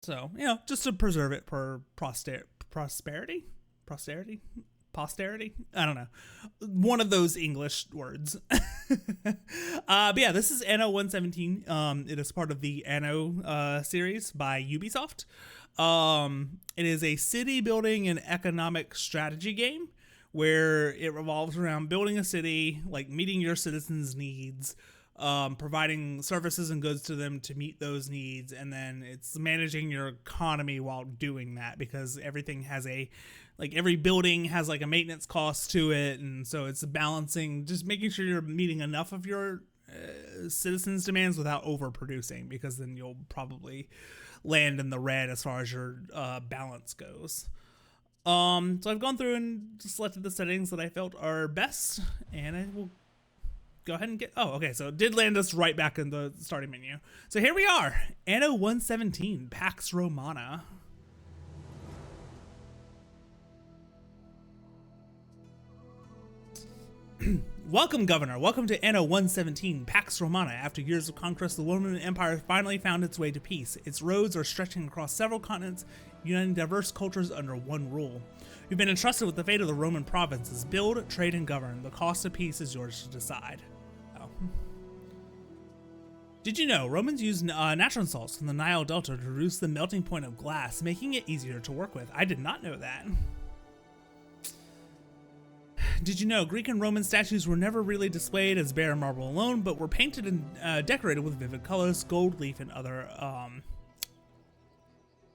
So, just to preserve it for prosperity, posterity, posterity. I don't know, one of those English words. But yeah, this is Anno 117. It is part of the Anno series by Ubisoft. It is a city building and economic strategy game where it revolves around building a city, like meeting your citizens' needs, providing services and goods to them to meet those needs, and then it's managing your economy while doing that, because everything has every building has like a maintenance cost to it, and so it's balancing, just making sure you're meeting enough of your citizens' demands without overproducing, because then you'll probably land in the red as far as your balance goes. So I've gone through and selected the settings that I felt are best, and I will go ahead and so it did land us right back in the starting menu. So here we are, Anno 117, Pax Romana. Welcome, Governor. Welcome to Anno 117, Pax Romana. After years of conquest, the Roman Empire finally found its way to peace. Its roads are stretching across several continents, uniting diverse cultures under one rule. You've been entrusted with the fate of the Roman provinces. Build, trade, and govern. The cost of peace is yours to decide. Oh. Did you know Romans used natural salts from the Nile Delta to reduce the melting point of glass, making it easier to work with? I did not know that. Did you know Greek and Roman statues were never really displayed as bare marble alone, but were painted and decorated with vivid colors, gold leaf, and other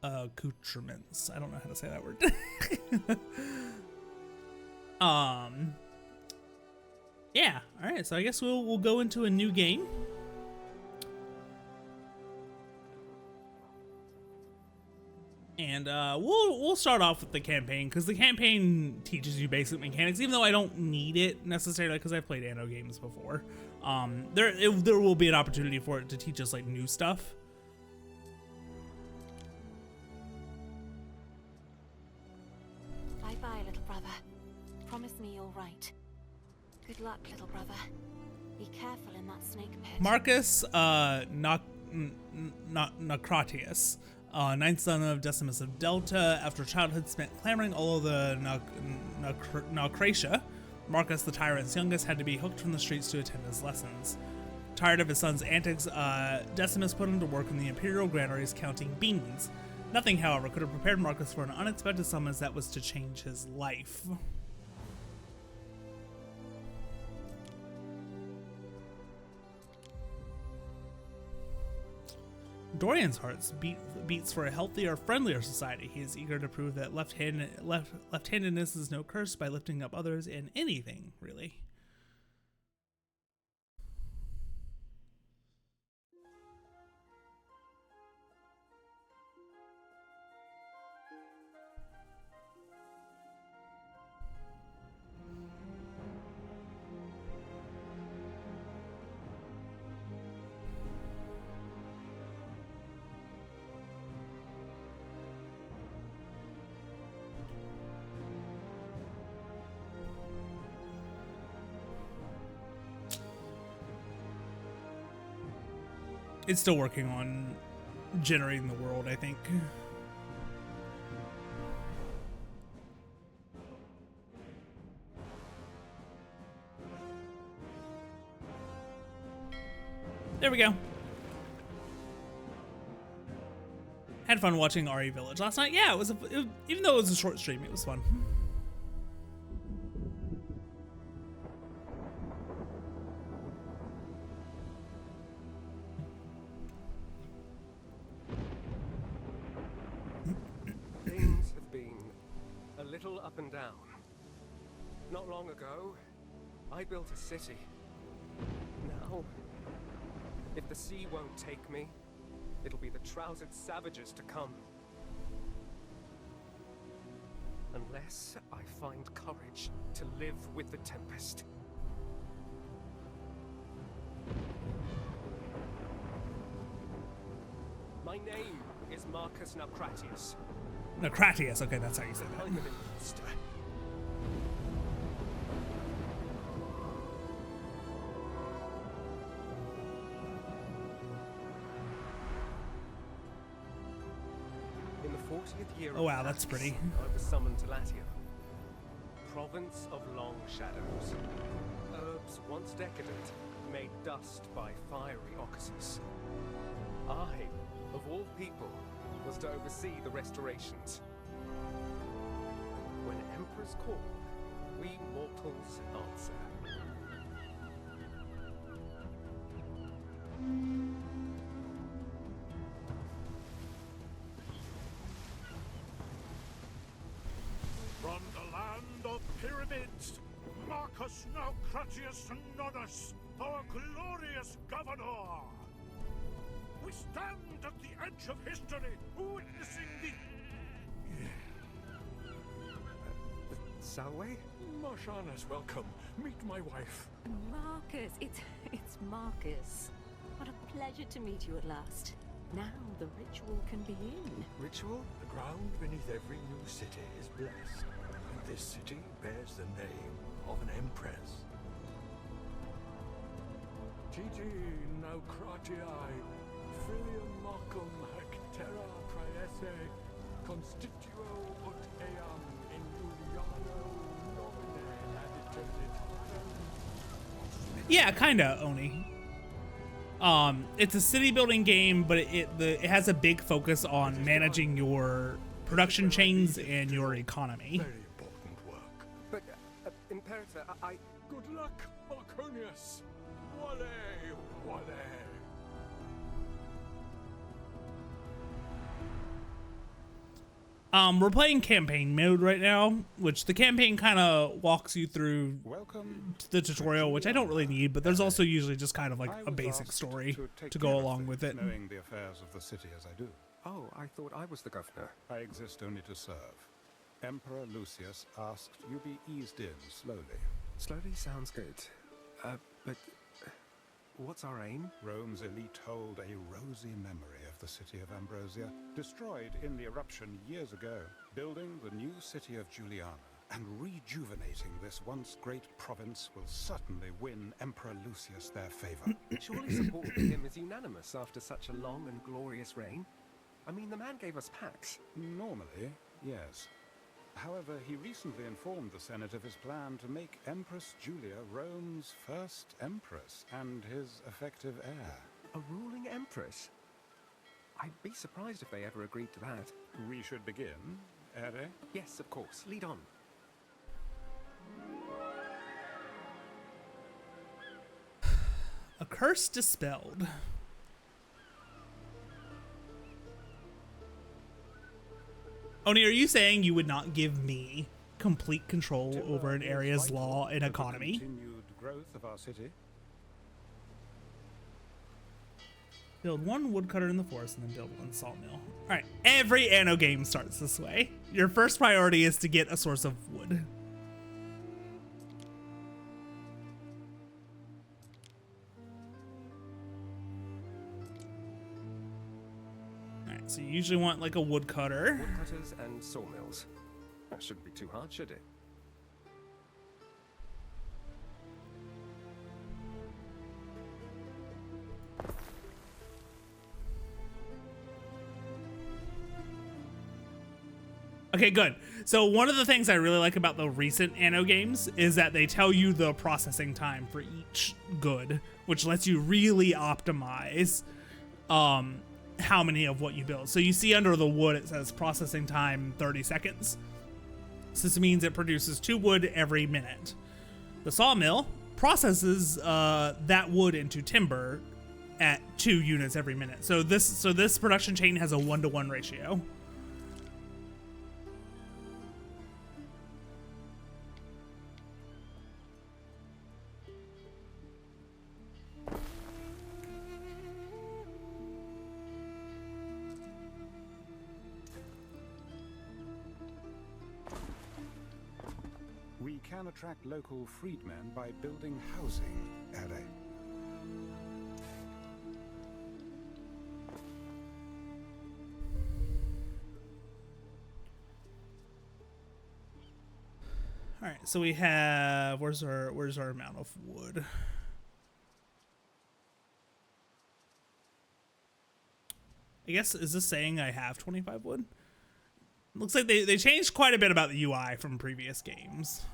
accoutrements? I don't know how to say that word. Yeah. All right. So I guess we'll go into a new game. And we'll start off with the campaign, because the campaign teaches you basic mechanics, even though I don't need it necessarily, because I've played Anno games before. There will be an opportunity for it to teach us like new stuff. Bye bye, little brother. Promise me you're right. Good luck, little brother. Be careful in that snake pit. Marcus Nocratius, ninth son of Decimus of Delta. After childhood spent clamoring all over Nocratia, Marcus, the tyrant's youngest, had to be hooked from the streets to attend his lessons. Tired of his son's antics, Decimus put him to work in the imperial granaries counting beans. Nothing, however, could have prepared Marcus for an unexpected summons that was to change his life. Dorian's heart beats for a healthier, friendlier society. He is eager to prove that left-handedness is no curse by lifting up others in anything, really. It's still working on generating the world, I think. There we go. Had fun watching RE Village last night. Yeah, even though it was a short stream, it was fun. Things have been a little up and down. Not long ago, I built a city. Now, if the sea won't take me, it'll be the trousered savages to come. Unless I find courage to live with the Tempest. My name is Marcus Nocratius. Nocratius, okay, that's how you say that. I'm an imposter. 40th year Oh wow, of that's Attis, pretty. I was summoned to Latium, province of long shadows. Herbs once decadent, made dust by fiery Ocasus. I, of all people, was to oversee the restorations. When emperors call, we mortals answer. From the land of pyramids, Marcus Naucratius Nonus, our glorious governor! We stand at the edge of history, witnessing the... Salway? Marshana's welcome. Meet my wife. Marcus, it's Marcus. What a pleasure to meet you at last. Now the ritual can begin. Ritual? The ground beneath every new city is blessed, and this city bears the name of an empress. Titi Naucratii, filium Marcum hac terra praese, constituo ut eam in Juliano nomine aditernitatem. Yeah, kinda, Oni. It's a city building game, but it has a big focus on managing your production chains and your economy. Very important work. But, Imperator, I... Good luck, Marconius. Wale, wale. We're playing campaign mode right now, which the campaign kind of walks you through Welcome the tutorial, which I don't really need, but there's also usually just kind of like I a was basic asked story take to care go of along with things, it. Knowing the affairs of the city as I do, Oh, I thought I was the governor. I exist only to serve. Emperor Lucius asked you be eased in slowly. Slowly sounds good. But... what's our aim? Rome's elite hold a rosy memory of the city of Ambrosia, destroyed in the eruption years ago, building the new city of Juliana. And rejuvenating this once great province will certainly win Emperor Lucius their favor. Surely support for him is unanimous after such a long and glorious reign. I mean, the man gave us Pax. Normally, yes. However, he recently informed the Senate of his plan to make Empress Julia Rome's first empress and his effective heir. A ruling empress? I'd be surprised if they ever agreed to that. We should begin, Ere? Yes, of course. Lead on. A curse dispelled. Oni, are you saying you would not give me complete control over an area's law and economy? Continued growth of our city. Build one woodcutter in the forest and then build one sawmill. Alright, every Anno game starts this way. Your first priority is to get a source of wood. Alright, so you usually want like a woodcutter. Woodcutters and sawmills. That shouldn't be too hard, should it? Okay, good. So one of the things I really like about the recent Anno games is that they tell you the processing time for each good, which lets you really optimize how many of what you build. So you see under the wood it says processing time 30 seconds. So this means it produces 2 wood every minute. The sawmill processes that wood into timber at 2 units every minute. So this production chain has a 1-to-1 ratio. We can attract local freedmen by building housing, Ere. All right, so we have where's our amount of wood? I guess is this saying I have 25 wood? Looks like they changed quite a bit about the UI from previous games.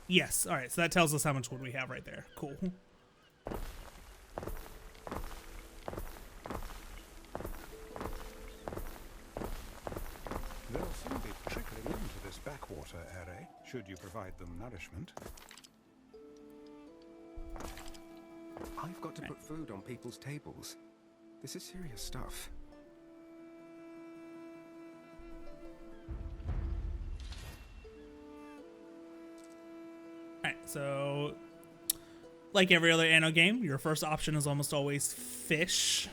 Yes, all right, so that tells us how much wood we have right there. Cool. They'll soon be trickling into this backwater area, should you provide them nourishment. I've got to put food on people's tables. This is serious stuff. Alright, so like every other Anno game, your first option is almost always fish.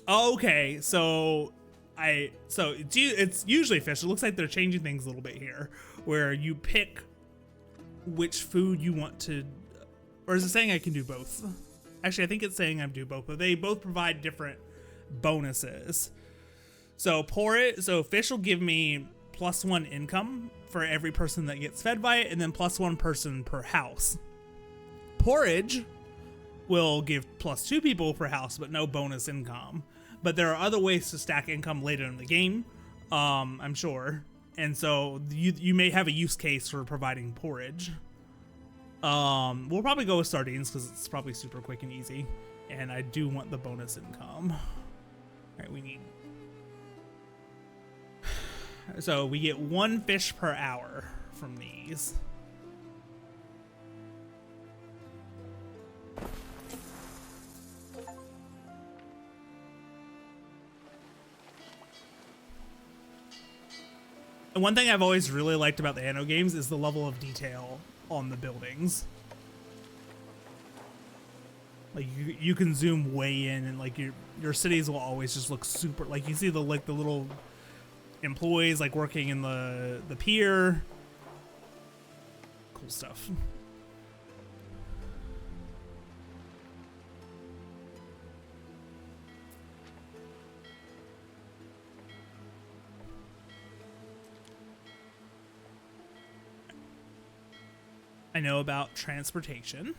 Okay, so it's usually fish. It looks like they're changing things a little bit here, where you pick which food you want to, or is it saying I can do both? Actually, I think it's saying I do both, but they both provide different bonuses. So fish will give me +1 income for every person that gets fed by it, and then +1 person per house. Porridge will give +2 people per house, but no bonus income. But there are other ways to stack income later in the game, I'm sure. And so you may have a use case for providing porridge. We'll probably go with sardines because it's probably super quick and easy. And I do want the bonus income. All right, we need... So we get 1 fish per hour from these. And one thing I've always really liked about the Anno games is the level of detail on the buildings. Like you can zoom way in, and like your cities will always just look super. Like you see the little employees like working in the pier. Cool stuff. I know about transportation.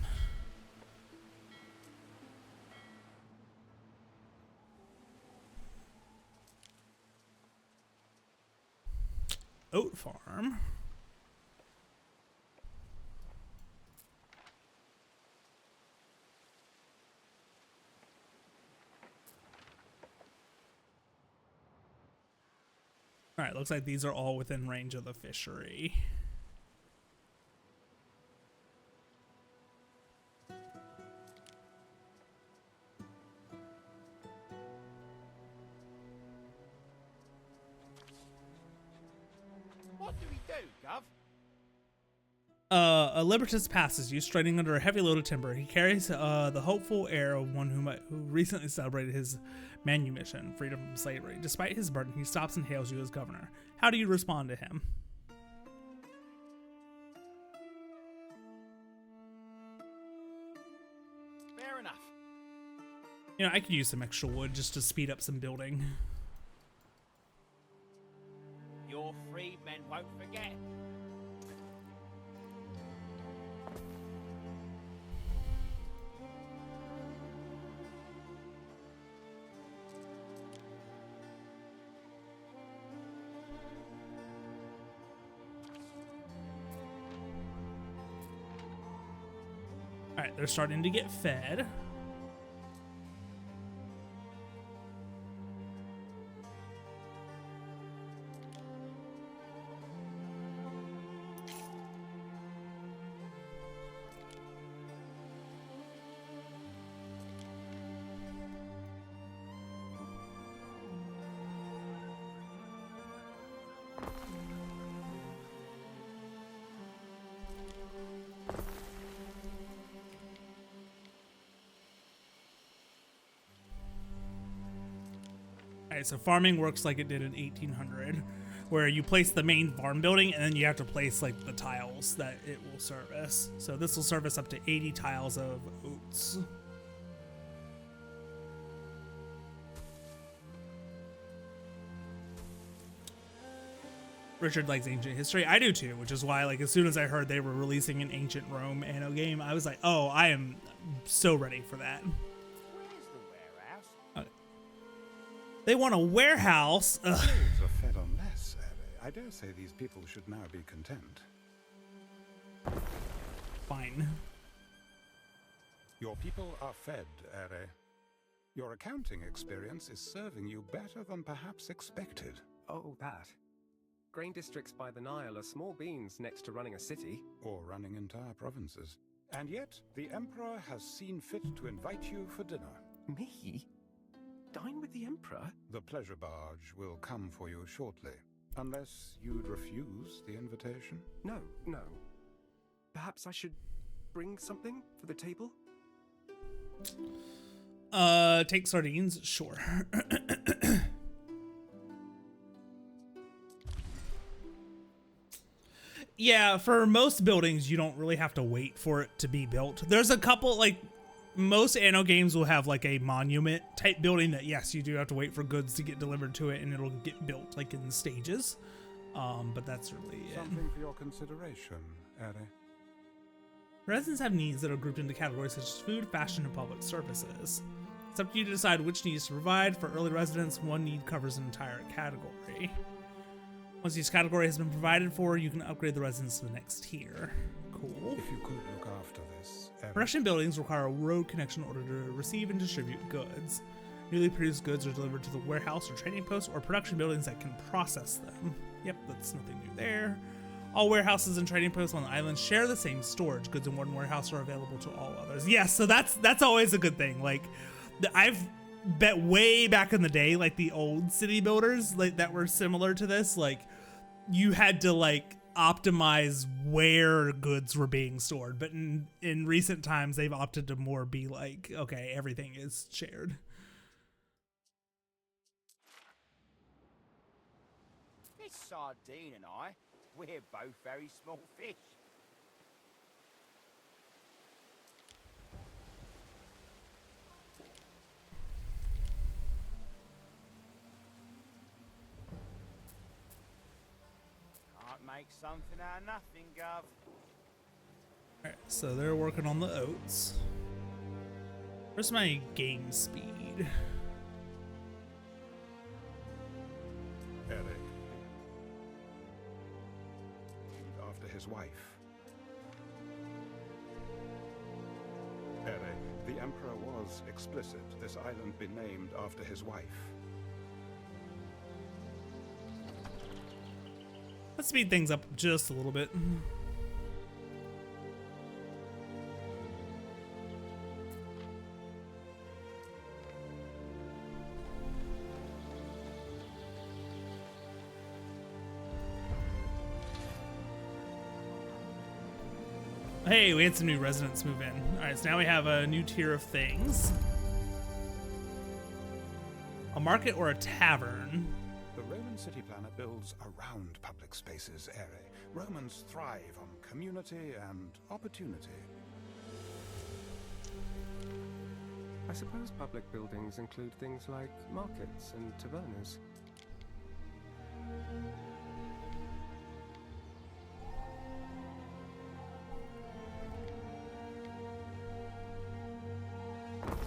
Oat farm. All right, looks like these are all within range of the fishery. A Libertus passes you, striding under a heavy load of timber. He carries the hopeful air of one who recently celebrated his manumission, freedom from slavery. Despite his burden, he stops and hails you as governor. How do you respond to him? Fair enough. You know, I could use some extra wood just to speed up some building. Your freedmen won't forget. All right, they're starting to get fed. Alright, so farming works like it did in 1800, where you place the main farm building and then you have to place like the tiles that it will service. So this will service up to 80 tiles of oats. Richard likes ancient history. I do too, which is why, like, as soon as I heard they were releasing an ancient Rome Anno game, I was like, oh, I am so ready for that. Where's the warehouse? They want a warehouse. Ugh. Slaves are fed on less, Ere. I dare say these people should now be content. Fine. Your people are fed, Ere. Your accounting experience is serving you better than perhaps expected. Oh, that. Grain districts by the Nile are small beans next to running a city. Or running entire provinces. And yet, the Emperor has seen fit to invite you for dinner. Me? Dine with the Emperor? The pleasure barge will come for you shortly. Unless you'd refuse the invitation? No, no. Perhaps I should bring something for the table? Take sardines? Sure. Yeah, for most buildings, you don't really have to wait for it to be built. There's a couple, like, most Anno games will have, like, a monument type building that, yes, you do have to wait for goods to get delivered to it, and it'll get built, like, in stages. But that's really it. Something for your consideration, Ere. Residents have needs that are grouped into categories such as food, fashion, and public services. It's up to you to decide which needs to provide. For early residents, one need covers an entire category. Once each category has been provided for, you can upgrade the residents to the next tier. Cool. If you could look after this, Ere. Production buildings require a road connection in order to receive and distribute goods. Newly produced goods are delivered to the warehouse or trading post, or production buildings that can process them. Yep, that's nothing new there. All warehouses and trading posts on the island share the same storage. Goods in one warehouse are available to all others. Yes, so that's always a good thing. Like, I've bet way back in the day, like the old city builders, like that were similar to this, like you had to like optimize where goods were being stored. But in recent times, they've opted to more be like, okay, everything is shared. This sardine and I, we're both very small fish. Can't make something out of nothing, Gov. Alright, so they're working on the oats. Where's my game speed? Ere. After his wife. Ere, the Emperor was explicit. This island be named after his wife. Let's speed things up just a little bit. Hey, we had some new residents move in. Alright, so now we have a new tier of things. A market or a tavern. The Roman city planner builds around public spaces, Ere. Romans thrive on community and opportunity. I suppose public buildings include things like markets and tavernas.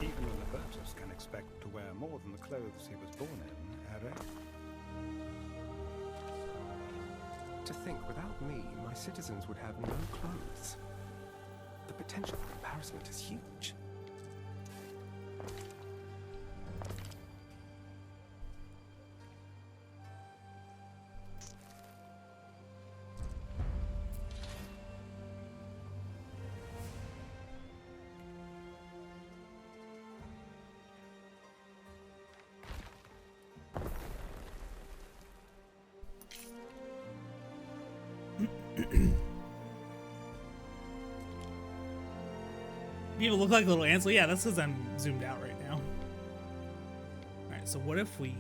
Even the Libertus can expect to wear more than the clothes he was born in, Ere. To think, without me, my citizens would have no clothes. The potential for embarrassment is huge. People look like little ants. Well, yeah, that's because I'm zoomed out right now. Alright, so what if we...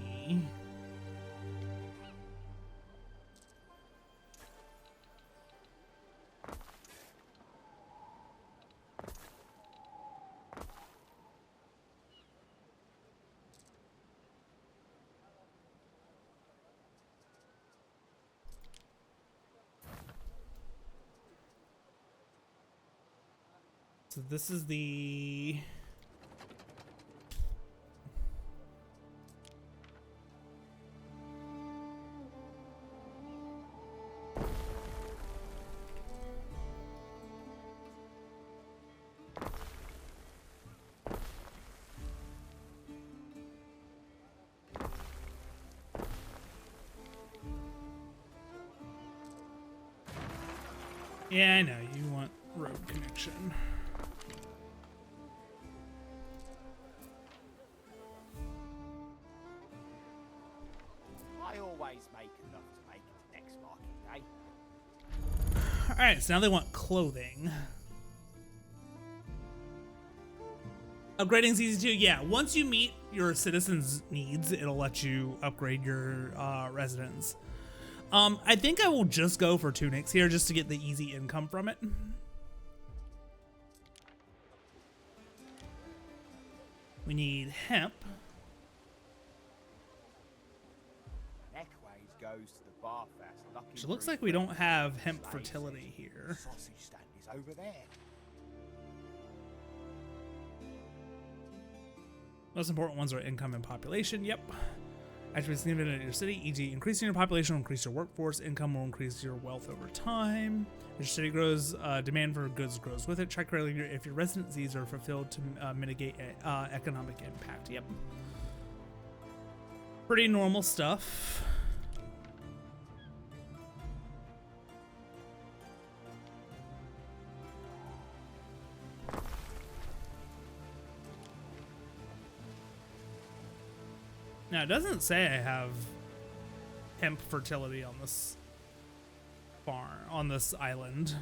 So this is the... Yeah, I know, you want road connection. I always make enough to make it to next market day. Alright, so now they want clothing. Upgrading's easy too. Yeah, once you meet your citizens' needs, it'll let you upgrade your residence. I think I will just go for tunics here just to get the easy income from it. We need hemp. Neckways goes to the bar fest. Which looks like we don't have hemp fertility here. Sausage stand is over there. Most important ones are income and population. Yep. Attributes given in your city, e.g. increasing your population will increase your workforce, income will increase your wealth over time. As your city grows, demand for goods grows with it. Check regularly if your resident needs are fulfilled to mitigate economic impact. Yep. Pretty normal stuff. Now, it doesn't say I have hemp fertility on this farm, on this island.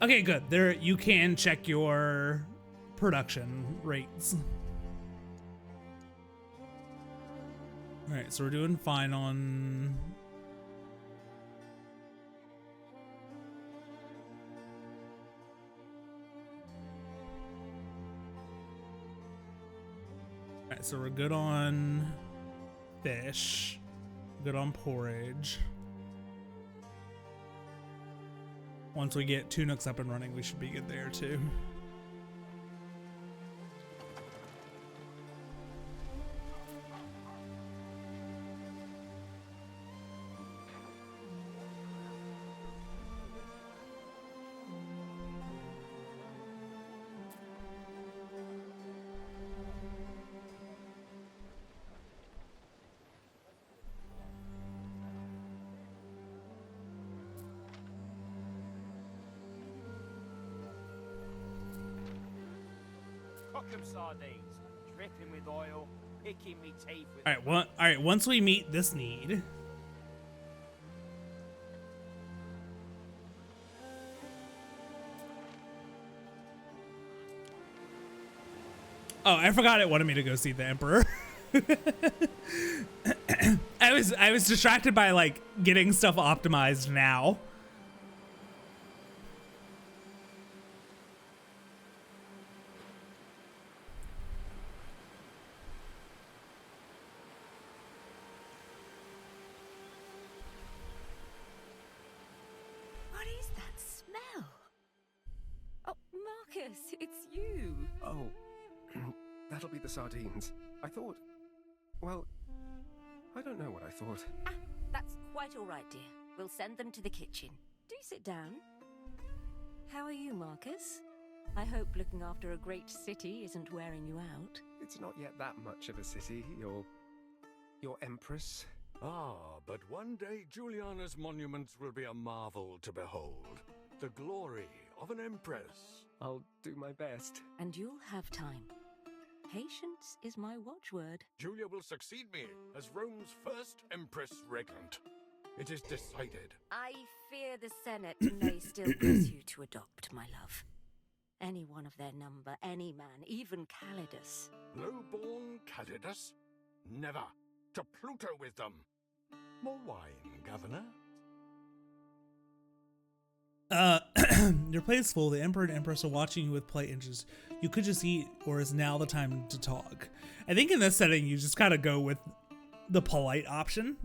Okay, good. There, you can check your production rates. All right, so we're doing fine on. All right, so we're good on fish, good on porridge. Once we get tunics up and running, we should be good there too. Cook 'em sardines, dripping with oil, picking me teeth with. All right. Once we meet this need, oh, I forgot it wanted me to go see the Emperor. I was distracted by like getting stuff optimized now. What is that smell? Oh, Marcus, it's you. Oh, that'll be the sardines. I thought. Well, I don't know what I thought. Ah, that's quite all right, dear. We'll send them to the kitchen. Do sit down. How are you, Marcus? I hope looking after a great city isn't wearing you out. It's not yet that much of a city, your Empress. Ah, but one day Juliana's monuments will be a marvel to behold. The glory of an empress. I'll do my best. And you'll have time. Patience is my watchword. Julia will succeed me as Rome's first empress regnant. It is decided. I fear the Senate may still press you to adopt, my love. Any one of their number, any man, even Calidus. Low-born Calidus? Never. To Pluto with them. More wine, Governor? Your plate is full. The Emperor and Empress are watching you with plate inches. You could just eat, or is now the time to talk? I think in this setting, you just gotta go with the polite option.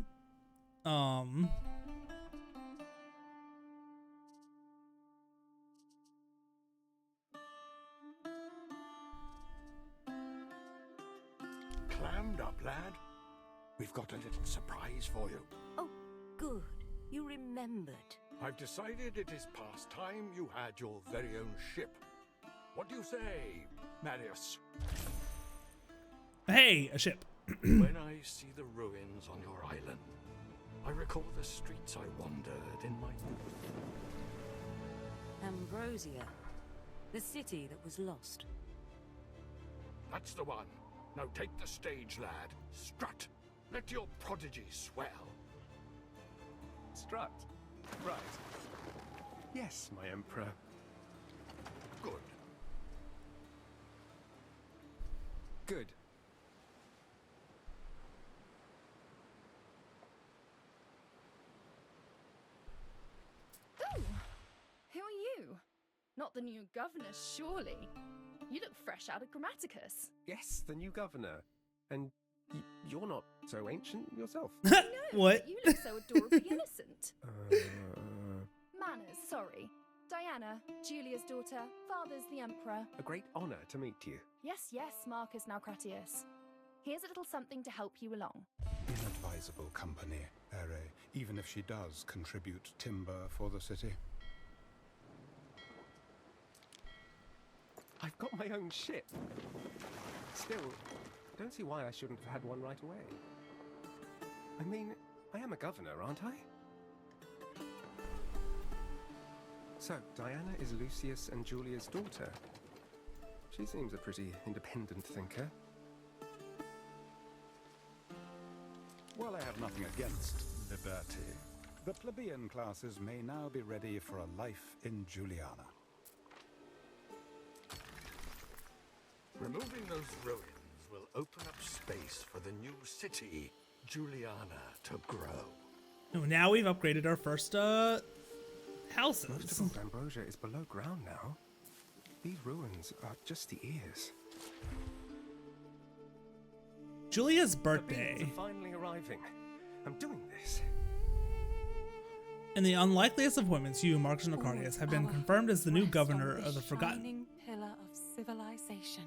Clammed up, lad. We've got a little surprise for you. Oh, good. You remembered. I've decided it is past time you had your very own ship. What do you say, Marius? Hey, a ship. When I see the ruins on your island, I recall the streets I wandered in my youth. Ambrosia. The city that was lost. That's the one. Now take the stage, lad. Strut. Let your prodigy swell. Strut. Right. Yes, my Emperor. Good. Good. Ooh! Who are you? Not the new governor, surely. You look fresh out of Grammaticus. Yes, the new governor. And you're not so ancient yourself. I know, What? but you look so adorably innocent. Manners, sorry. Diana, Julia's daughter, father's the emperor. A great honor to meet you. Yes, Marcus Naucratius. Here's a little something to help you along. Inadvisable company, Ere, even if she does contribute timber for the city. I've got my own ship. Still, I don't see why I shouldn't have had one right away. I mean, I am a governor, aren't I? So, Diana is Lucius and Julia's daughter. She seems a pretty independent thinker. While I have nothing against liberty, the plebeian classes may now be ready for a life in Juliana. Removing those ruins will open up space for the new city, Juliana, to grow. Oh, now we've upgraded our first houses. Most of Old Ambrosia is below ground now. These ruins are just the ears. Julia's The birthday. beings are finally arriving. I'm doing this. In the unlikeliest of women, you, Marcus Naucratius, have been Our confirmed as the new rest governor on of the this Forgotten. shining pillar of civilization.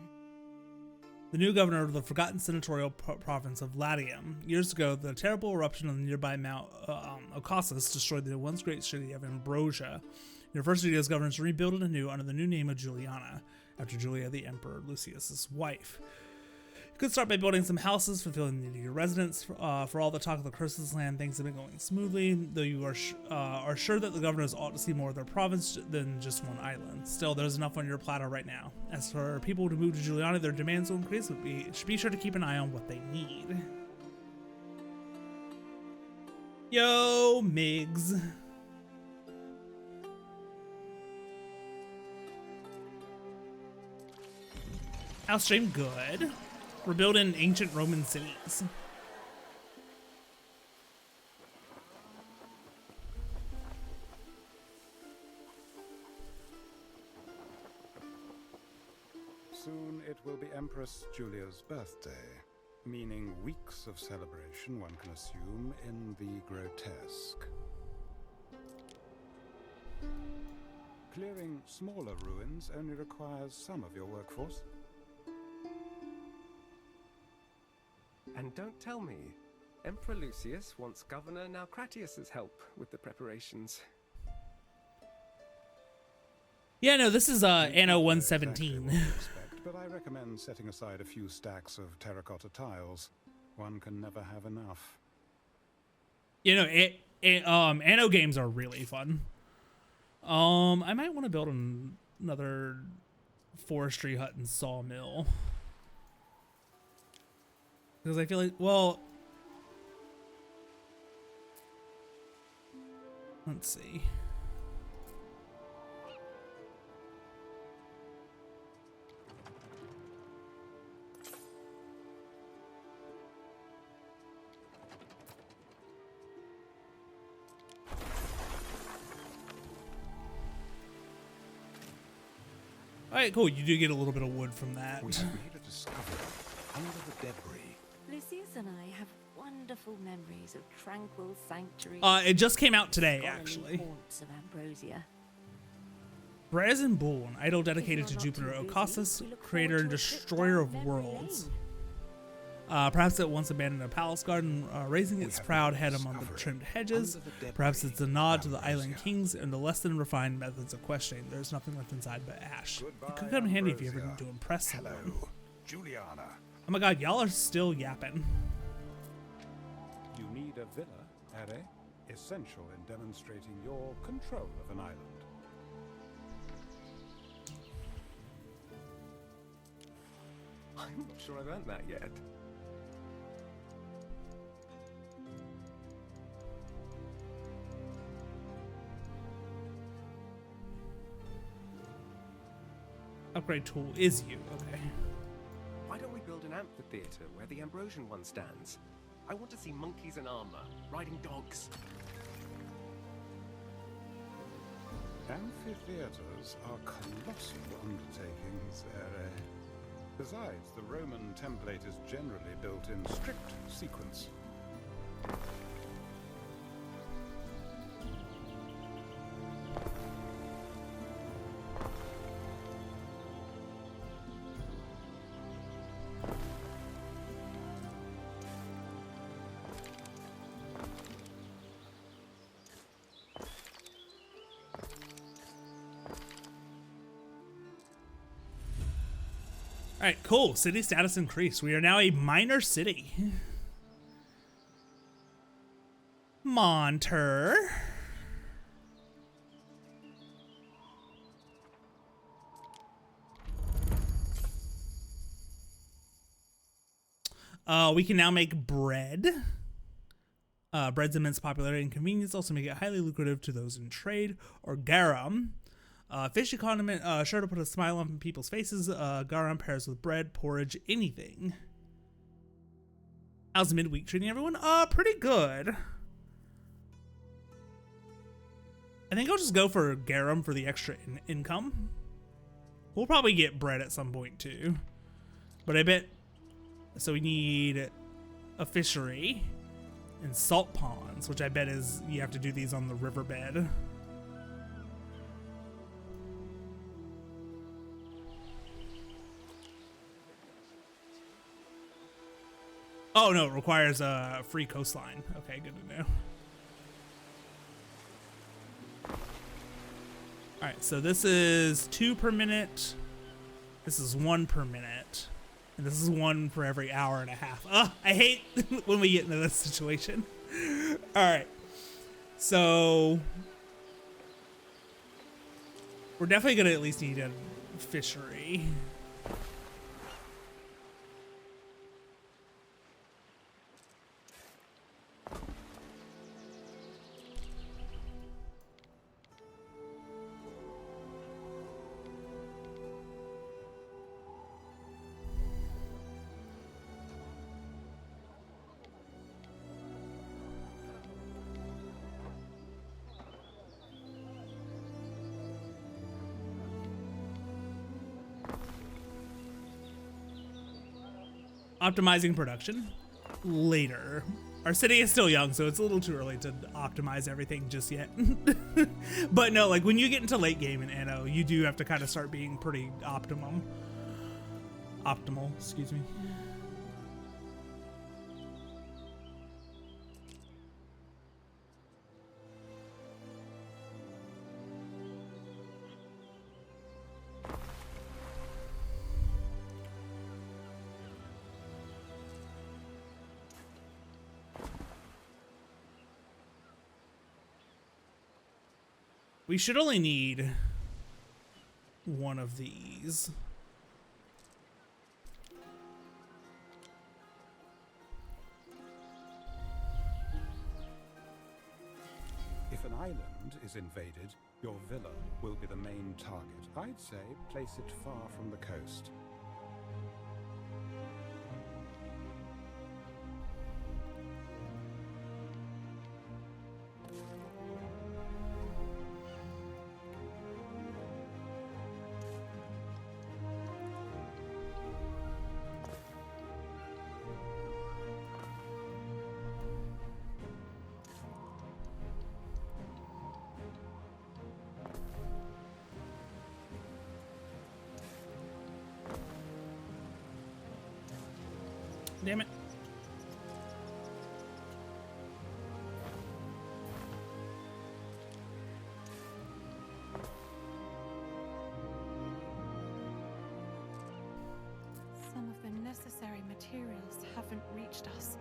The new governor of the forgotten senatorial province of Latium. Years ago, the terrible eruption of the nearby Mount Ocassus destroyed the once great city of Ambrosia. University as governor to rebuild it anew under the new name of Juliana, after Julia the Emperor Lucius's wife. You could start by building some houses, fulfilling the need of your residents. For all the talk of the curse of this land, things have been going smoothly, though you are sure that the governors ought to see more of their province than just one island. Still, there's enough on your platter right now. As for people to move to Juliana, their demands will increase, but should be sure to keep an eye on what they need. Yo, Migs. House stream good. We're building ancient Roman cities. Soon it will be Empress Julia's birthday, meaning weeks of celebration, one can assume, in the grotesque. Clearing smaller ruins only requires some of your workforce. And don't tell me, Emperor Lucius wants Governor Naucratius's help with the preparations. Yeah, no, this is Anno Not exactly 117. what you expect, but I recommend setting aside a few stacks of terracotta tiles. One can never have enough. You know, Anno games are really fun. I might want to build another forestry hut and sawmill. Because I feel like, well, let's see. All right, cool. You do get a little bit of wood from that. We have made a discovery under the debris. Lucius and I have wonderful memories of tranquil sanctuaries. It just came out today, scholarly actually. haunts of Ambrosia. Brazen Bull, an idol dedicated If to you're not Jupiter too busy, Ocassus, we look creator and forward to a trip destroyer down of memory worlds. lane. Perhaps it once abandoned a palace garden, raising its have proud made a head among the discovery trimmed hedges. under the Perhaps debris it's a nod to the of island Ambrosia. kings and the less than refined methods of questioning. There's nothing left inside but ash. Goodbye, It could come in handy if you ever Ambrosia. need to impress Hello, someone. Juliana. Oh my god, y'all are still yapping. You need a villa, Are? Essential in demonstrating your control of an island. I'm not sure I've earned that yet. Upgrade tool is you. Okay. Why don't we build an amphitheater where the Ambrosian one stands? I want to see monkeys in armor, riding dogs. Amphitheaters are colossal undertakings, Are. Besides, the Roman template is generally built in strict sequence. All right, cool. City status increased. We are now a minor city. Monter. We can now make bread. Bread's immense popularity and convenience also make it highly lucrative to those in trade. Or garum. Fishy condiment, sure to put a smile on people's faces. Garum pairs with bread, porridge, anything. How's midweek treating everyone? Pretty good. I think I'll just go for garum for the extra income. We'll probably get bread at some point too. But I bet, so we need a fishery and salt ponds, which I bet is, you have to do these on the riverbed. Oh no, it requires a free coastline. Okay, good to know. Alright, so this is 2 per minute. This is 1 per minute. And this is 1 for every hour and a half. Ugh, I hate when we get into this situation. Alright. So we're definitely gonna at least need a fishery. Optimizing production later. Our city is still young, so it's a little too early to optimize everything just yet. But no, like when you get into late game in Anno, you do have to kind of start being pretty optimal, excuse me. We should only need one of these. If an island is invaded, your villa will be the main target. I'd say place it far from the coast. Damn it. Some of the necessary materials haven't reached us.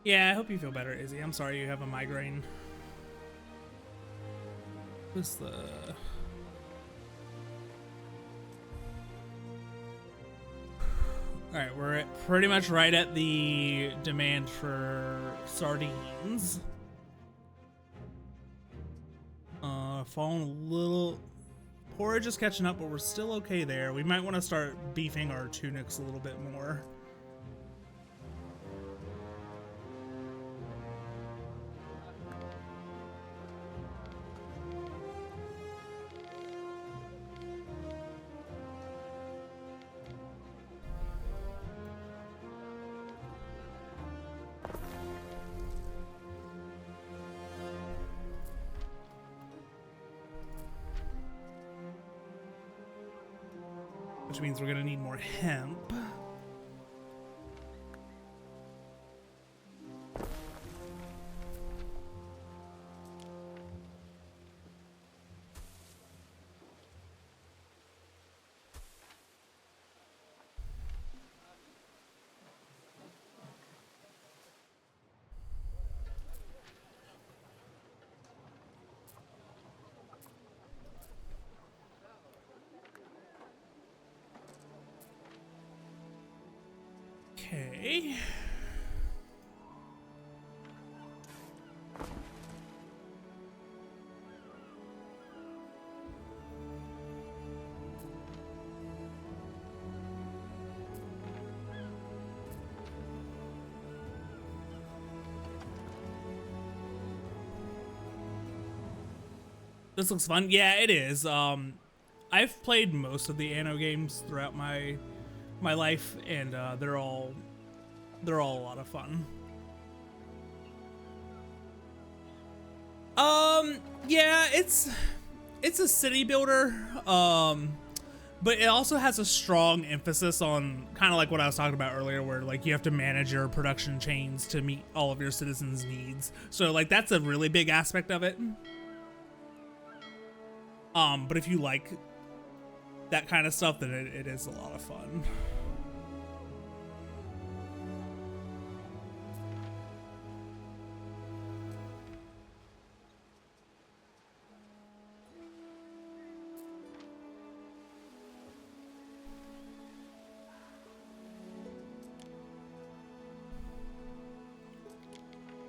Yeah, I hope you feel better, Izzy. I'm sorry you have a migraine. What's the... Alright, we're pretty much right at the demand for sardines. Falling a little... Porridge is catching up, but we're still okay there. We might want to start beefing our tunics a little bit more. Which means we're gonna need more hemp. Okay. This looks fun. Yeah, it is. I've played most of the Anno games throughout my life, and they're all a lot of fun. Yeah, it's a city builder, but it also has a strong emphasis on kind of like what I was talking about earlier, where like you have to manage your production chains to meet all of your citizens' needs. So like that's a really big aspect of it. But if you like that kind of stuff, then it is a lot of fun.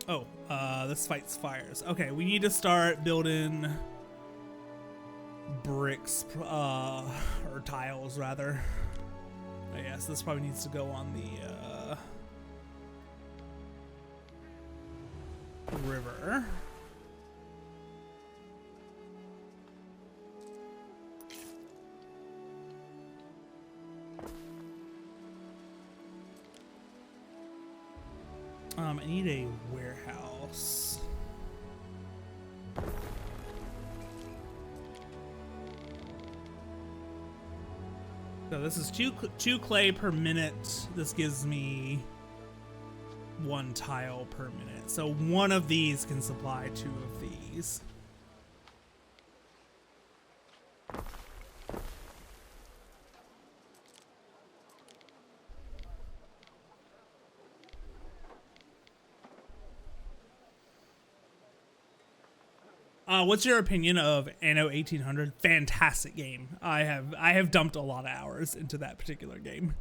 Oh, this fights fires. Okay, we need to start building bricks, or tiles rather. Oh, yes, this probably needs to go on the river. I need a warehouse. So this is two clay per minute. This gives me 1 tile per minute. So one of these can supply 2 of these. What's your opinion of Anno 1800? Fantastic game. I have dumped a lot of hours into that particular game.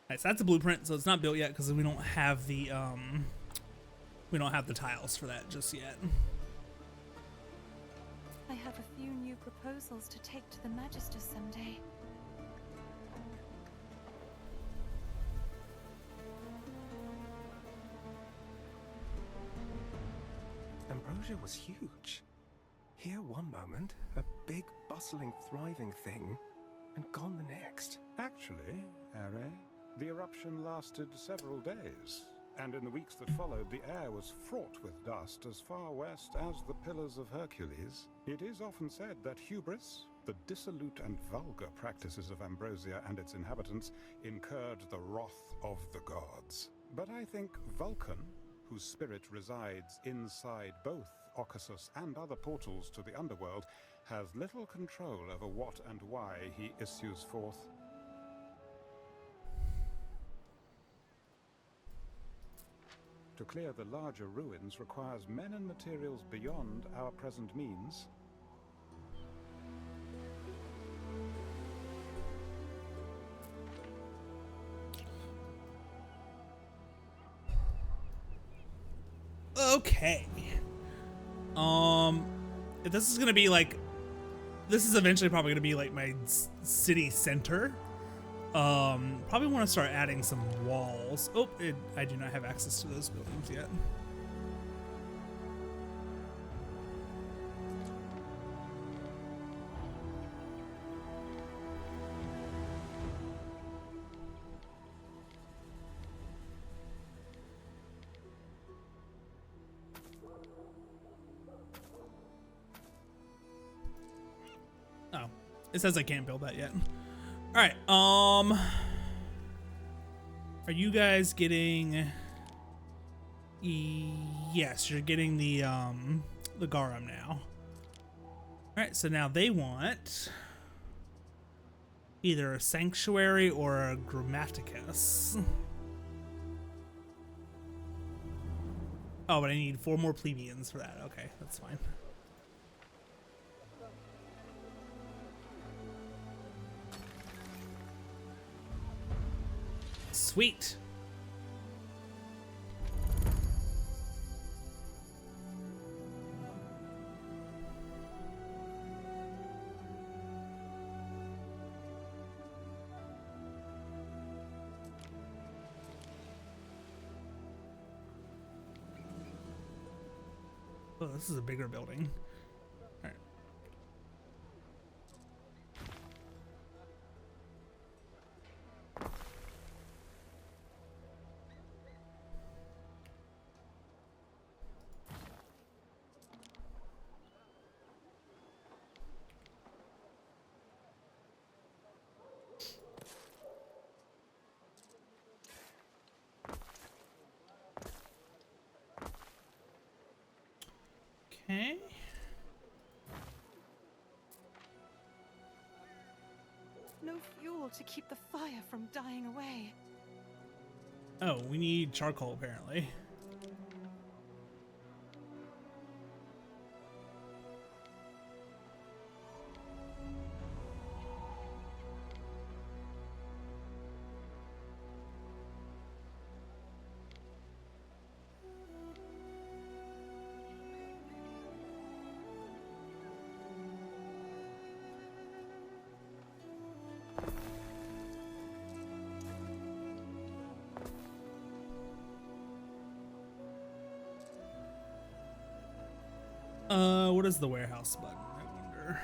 Alright, so that's a blueprint, so it's not built yet because we don't have the tiles for that just yet. I have a few new proposals to take to the Magister someday. Ambrosia was huge. Here one moment, a big, bustling, thriving thing, and gone the next. Actually, Are, the eruption lasted several days, and in the weeks that followed, the air was fraught with dust as far west as the Pillars of Hercules. It is often said that hubris, the dissolute and vulgar practices of Ambrosia and its inhabitants, incurred the wrath of the gods. But I think Vulcan, whose spirit resides inside both Occasus and other portals to the underworld, has little control over what and why he issues forth. To clear the larger ruins requires men and materials beyond our present means. Okay. If this is gonna be like, this is eventually probably gonna be like my city center. Probably want to start adding some walls. Oh, I do not have access to those buildings yet. Oh, it says I can't build that yet. All right. Are you guys getting? Yes, you're getting the garum now. All right. So now they want either a sanctuary or a grammaticus. Oh, but I need 4 more plebeians for that. Okay, that's fine. Sweet. Oh, this is a bigger building. All right. Okay. No fuel to keep the fire from dying away. Oh, we need charcoal apparently. What is the warehouse button? I wonder.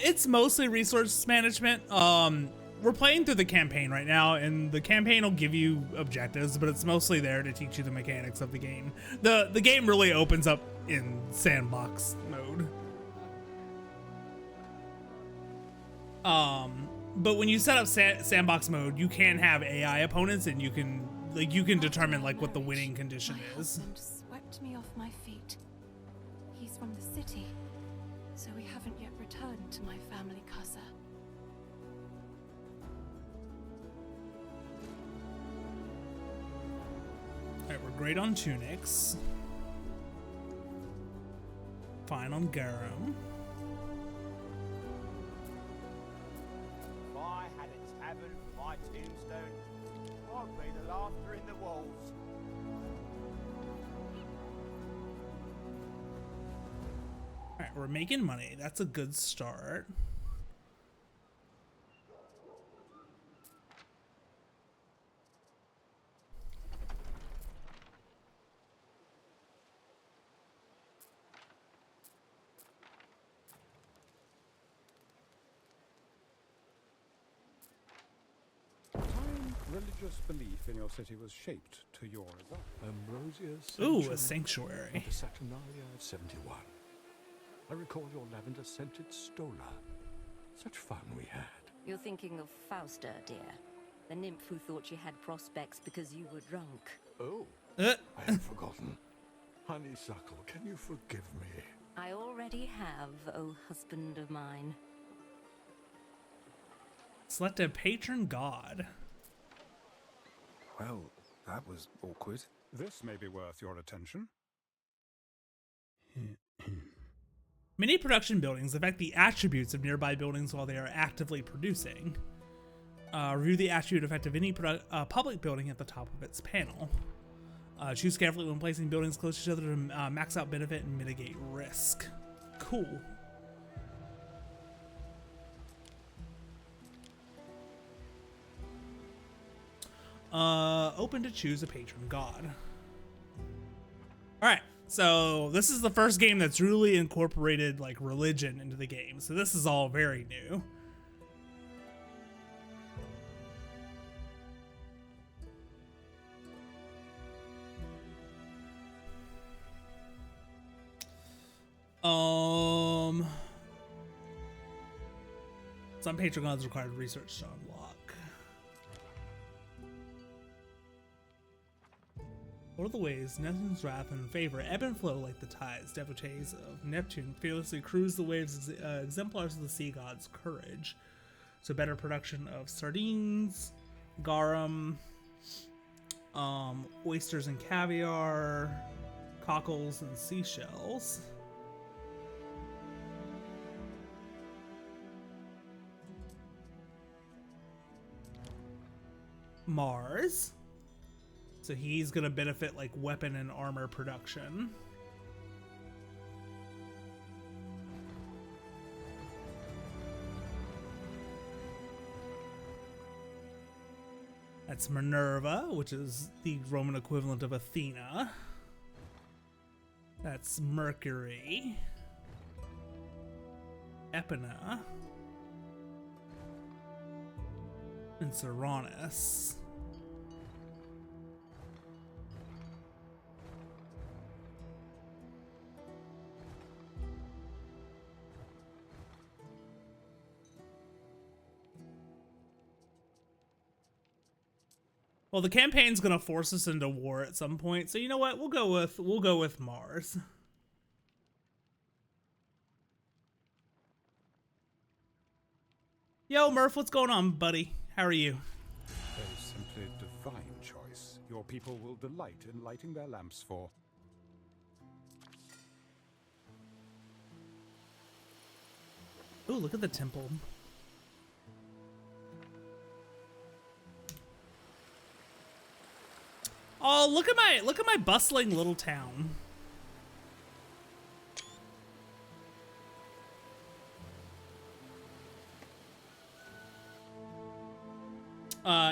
It's mostly resource management. We're playing through the campaign right now, and the campaign will give you objectives, but it's mostly there to teach you the mechanics of the game. The game really opens up in sandbox mode. But when you set up sandbox mode, you can have AI opponents, and you can determine like what the winning condition My is. husband swept me off my feet. He's from the city, so we haven't yet returned to my family casa. Alright, we're great on tunics. Fine on garum. If I had a tavern for my tombstone, I'd be the laughter in the walls. Alright, we're making money. That's a good start. Religious belief in your city was shaped to your result. Ambrosia's Ooh, a sanctuary. The Saturnalia of 71. I recall your lavender-scented stola. Such fun we had. You're thinking of Fausta, dear. The nymph who thought she had prospects because you were drunk. Oh, Uh, I had forgotten. Honeysuckle, can you forgive me? I already have, oh husband of mine. select a patron god. Well, that was awkward. This may be worth your attention. Many production buildings affect the attributes of nearby buildings while they are actively producing. Review the attribute effect of any public building at the top of its panel. Choose carefully when placing buildings close to each other to max out benefit and mitigate risk. Cool. Open to choose a patron god. Alright, so this is the first game that's really incorporated like religion into the game. So this is all very new. Some patron gods required research to unlock. What are the ways Neptune's wrath and favor ebb and flow like the tides? Devotees of Neptune fearlessly cruise the waves, exemplars of the sea god's courage. So better production of sardines, garum, oysters and caviar, cockles and seashells. Mars. So he's gonna benefit like weapon and armor production. That's Minerva, which is the Roman equivalent of Athena. That's Mercury. Epina. And Uranus. Well, the campaign's gonna force us into war at some point, so you know what? We'll go with Mars. Yo, Murph, what's going on, buddy? How are you? A simply divine choice. Your people will delight in lighting their lamps for. Ooh, look at the temple. Oh, look at my bustling little town.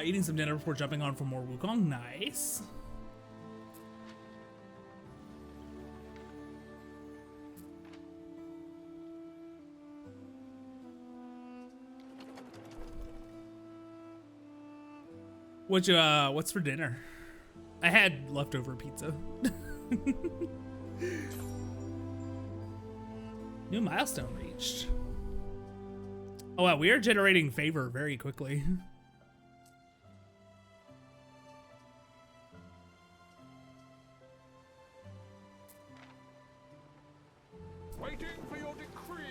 Eating some dinner before jumping on for more Wukong. Nice. What's for dinner? I had leftover pizza. New milestone reached. Oh wow, we are generating favor very quickly. Waiting for your decree.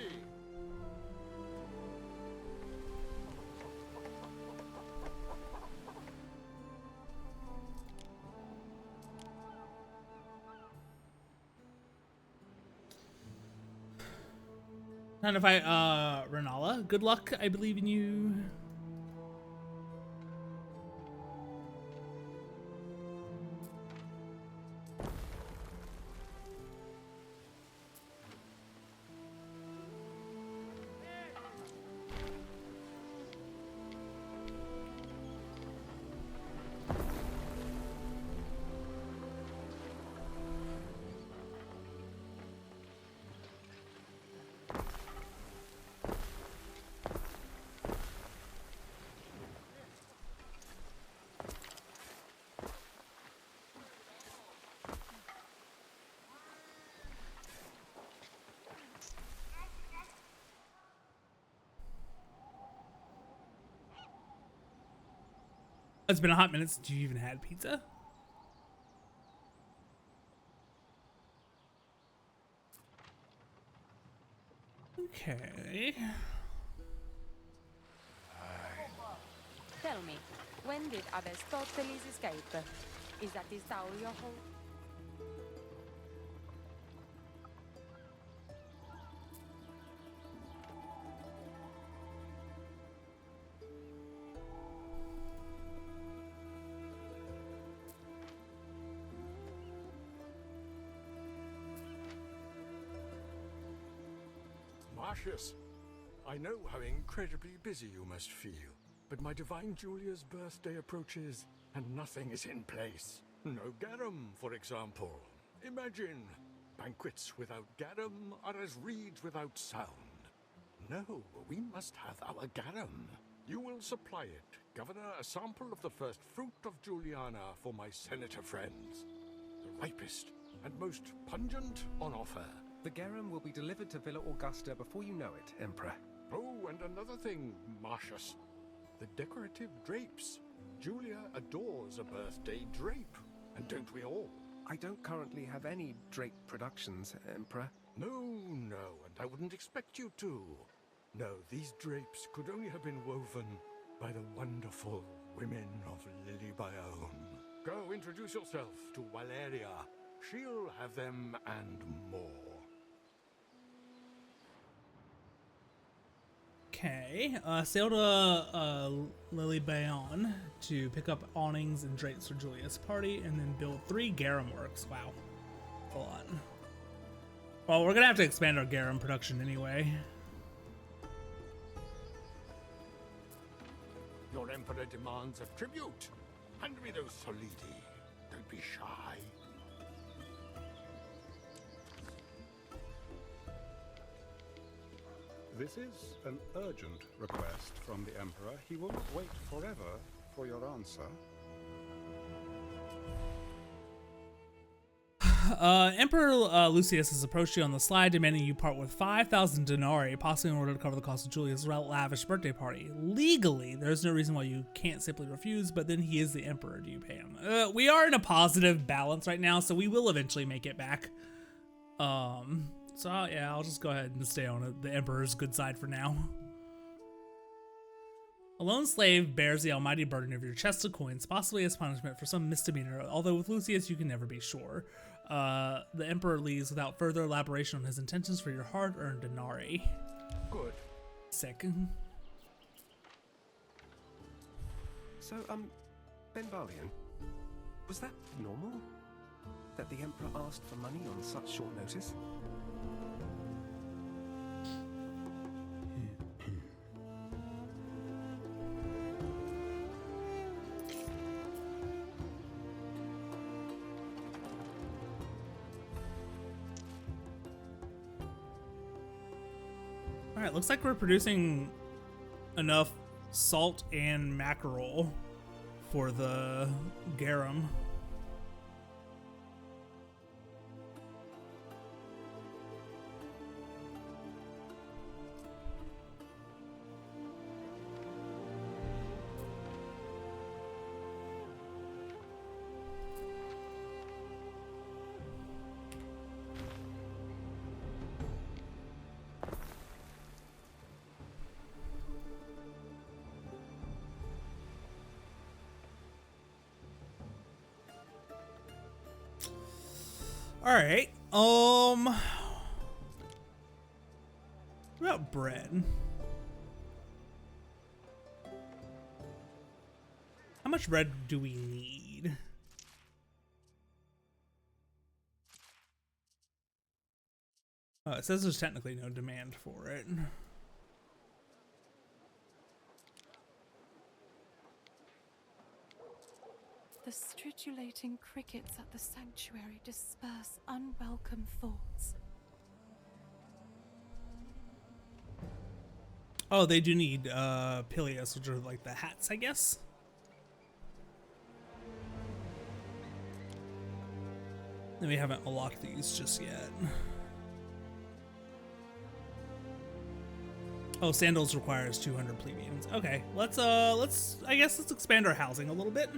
Time to fight Renala. Good luck, I believe in you. It's been a hot minute since you even had pizza. Okay. Tell me, when did Aristoteles escape? Is that his tower your hold? Marcius, I know how incredibly busy you must feel, but my divine Julia's birthday approaches and nothing is in place. No garum, for example. Imagine, banquets without garum are as reeds without sound. No, we must have our garum. You will supply it, Governor, a sample of the first fruit of Juliana for my senator friends. The ripest and most pungent on offer. The garum will be delivered to Villa Augusta before you know it, Emperor. Oh, and another thing, Marcius. The decorative drapes. Julia adores a birthday drape. And don't we all? I don't currently have any drape productions, Emperor. No, and I wouldn't expect you to. No, these drapes could only have been woven by the wonderful women of Lily Bayonne. Go introduce yourself to Valeria. She'll have them and more. Okay, sail to Lily Bayonne to pick up awnings and drapes for Julia's party, and then build 3 garum works. Wow, that's a lot. Well, we're gonna have to expand our garum production anyway. Your emperor demands a tribute. Hand me those solidi. Don't be shy. This is an urgent request from the Emperor. He will not wait forever for your answer. Emperor Lucius has approached you on the slide, demanding you part with 5,000 denarii, possibly in order to cover the cost of Julia's lavish birthday party. Legally, there's no reason why you can't simply refuse, but then he is the Emperor. Do you pay him? We are in a positive balance right now, so we will eventually make it back. So yeah, I'll just go ahead and stay on the Emperor's good side for now. A lone slave bears the almighty burden of your chest of coins, possibly as punishment for some misdemeanor, although with Lucius you can never be sure. The Emperor leaves without further elaboration on his intentions for your hard-earned denarii. Good. Sick. So, Ben Balian, was that normal? That the Emperor asked for money on such short notice? Alright, looks like we're producing enough salt and mackerel for the garum. All right. What about bread? How much bread do we need? It says there's technically no demand for it. The stridulating crickets at the sanctuary disperse unwelcome thoughts. Oh, they do need pileas, which are like the hats, I guess. And we haven't unlocked these just yet. Oh, sandals requires 200 plebeians. Okay, let's expand our housing a little bit.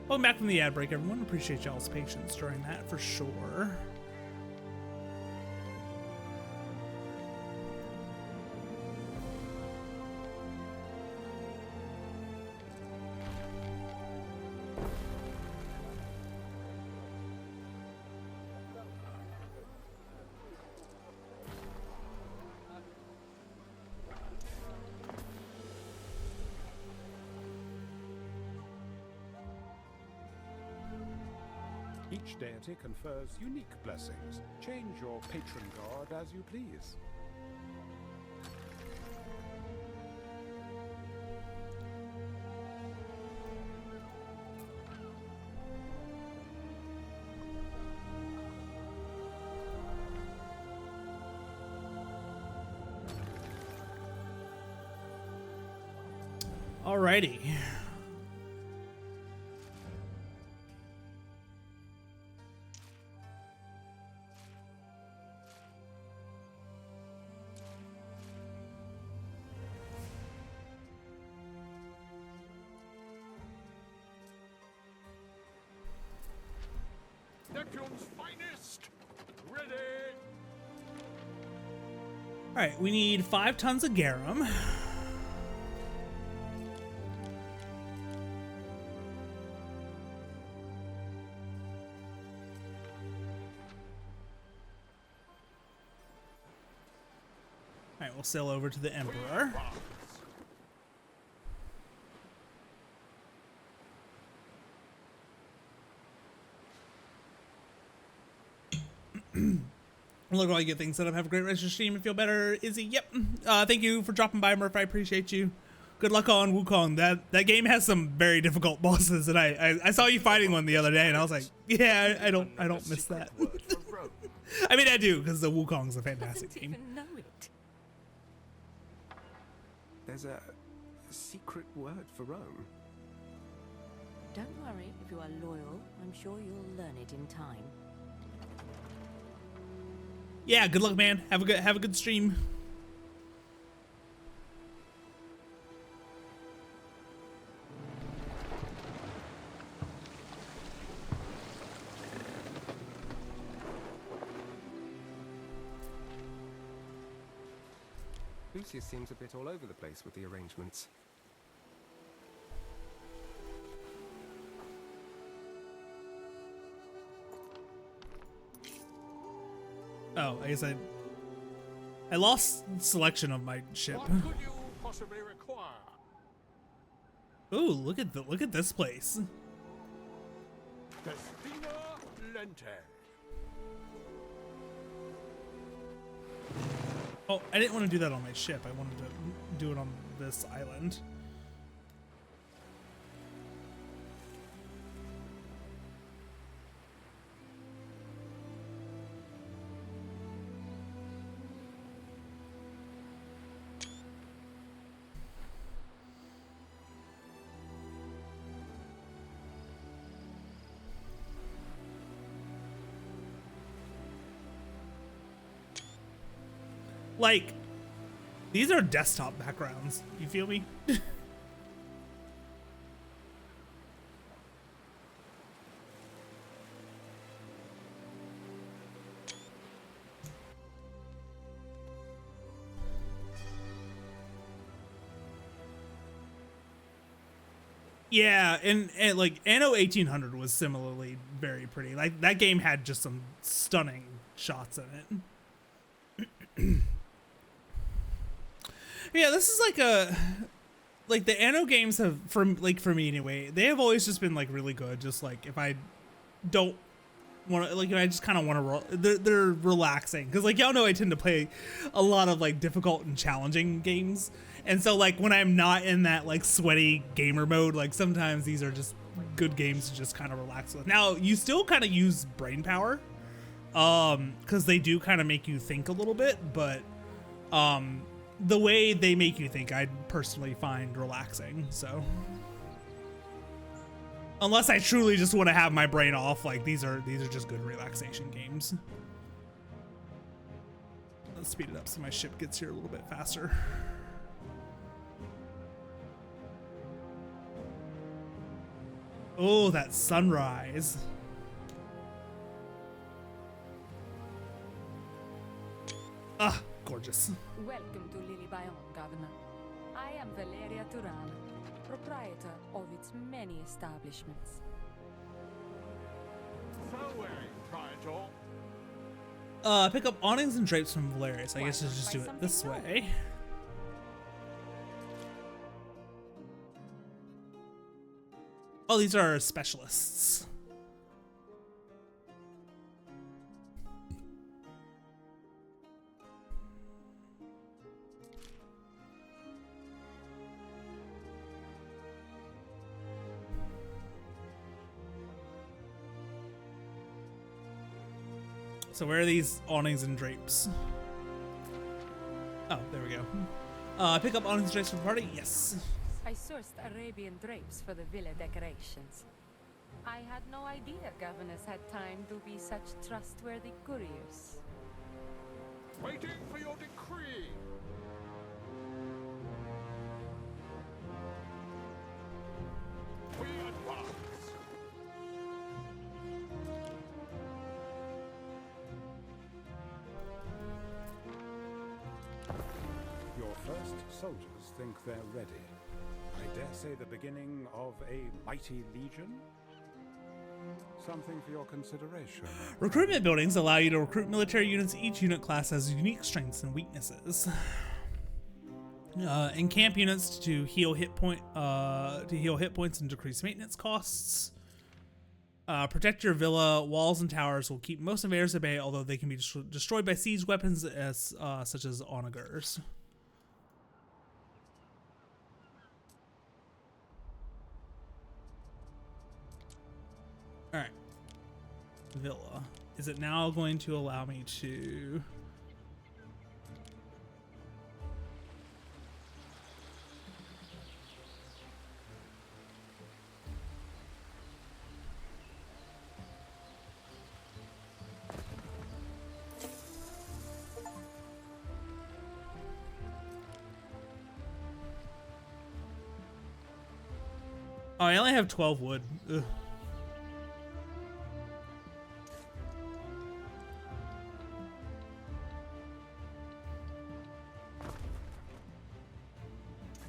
Welcome back from the ad break, everyone. Appreciate y'all's patience during that for sure. Each deity confers unique blessings. Change your patron god as you please. Alrighty. Neptune's finest! Ready! Alright, we need 5 tons of garum. Alright, we'll sail over to the Emperor. Look while you get things set up. Have a great rest of your stream and feel better, Izzy. Yep. Thank you for dropping by, Murph. I appreciate you. Good luck on Wukong. That game has some very difficult bosses, and I saw you fighting one the other day, and I was like, yeah, I don't miss that. I mean, I do, because the Wukong's a fantastic game. Even know it. There's a secret word for Rome. Don't worry, if you are loyal, I'm sure you'll learn it in time. Yeah, good luck, man. Have a good stream. Lucius seems a bit all over the place with the arrangements. Oh, I guess I lost selection of my ship. What could you possibly require? Ooh, look at this place. Destina Lente. Oh, I didn't want to do that on my ship. I wanted to do it on this island. Like, these are desktop backgrounds. You feel me? Yeah, and like Anno 1800 was similarly very pretty. Like that game had just some stunning shots in it. Yeah, this is like the Anno games have, for me anyway, they have always just been like really good. Just like if I don't want to, like, I just kind of want to they're relaxing, because like y'all know I tend to play a lot of like difficult and challenging games, and so like when I'm not in that like sweaty gamer mode, like sometimes these are just good games to just kind of relax with. Now you still kind of use brain power, because they do kind of make you think a little bit, but the way they make you think, I personally find relaxing. So unless I truly just want to have my brain off, like these are just good relaxation games. Let's speed it up so my ship gets here a little bit faster. Oh, that sunrise. Ah, gorgeous. Welcome to Lily Bayon, Governor. I am Valeria Turan, proprietor of its many establishments. Fareway, Praetor. Pick up awnings and drapes from Valeria. So I guess I'll just do it this way. Oh, these are specialists. So where are these awnings and drapes? Oh, there we go. Pick up awnings and drapes for the party? Yes. I sourced Arabian drapes for the villa decorations. I had no idea governors had time to be such trustworthy couriers. Waiting for your decree. We advance. Your first soldiers think they're ready. I dare say the beginning of a mighty legion? Something for your consideration. Recruitment buildings allow you to recruit military units. Each unit class has unique strengths and weaknesses. In camp units to heal hit points and decrease maintenance costs. Protect your villa. Walls and towers will keep most invaders at bay, although they can be destroyed by siege weapons such as onagers. All right, villa. Is it now going to allow me to? Oh, I only have 12 wood. Ugh.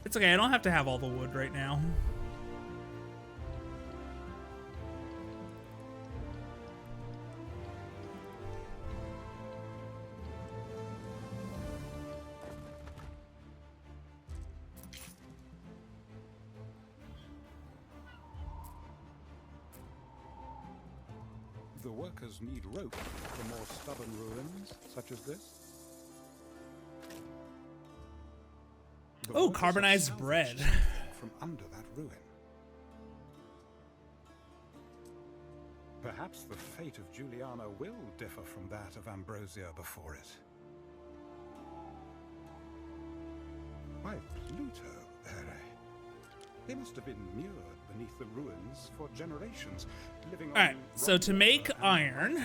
It's okay, I don't have to have all the wood right now. The workers need rope for more stubborn ruins, such as this. The Oh, waters have carbonized salvaged bread. something from under that ruin. Perhaps the fate of Juliana will differ from that of Ambrosia before it. By Pluto, Ere. They must have been mured beneath the ruins for generations, living on. Alright, so to make iron,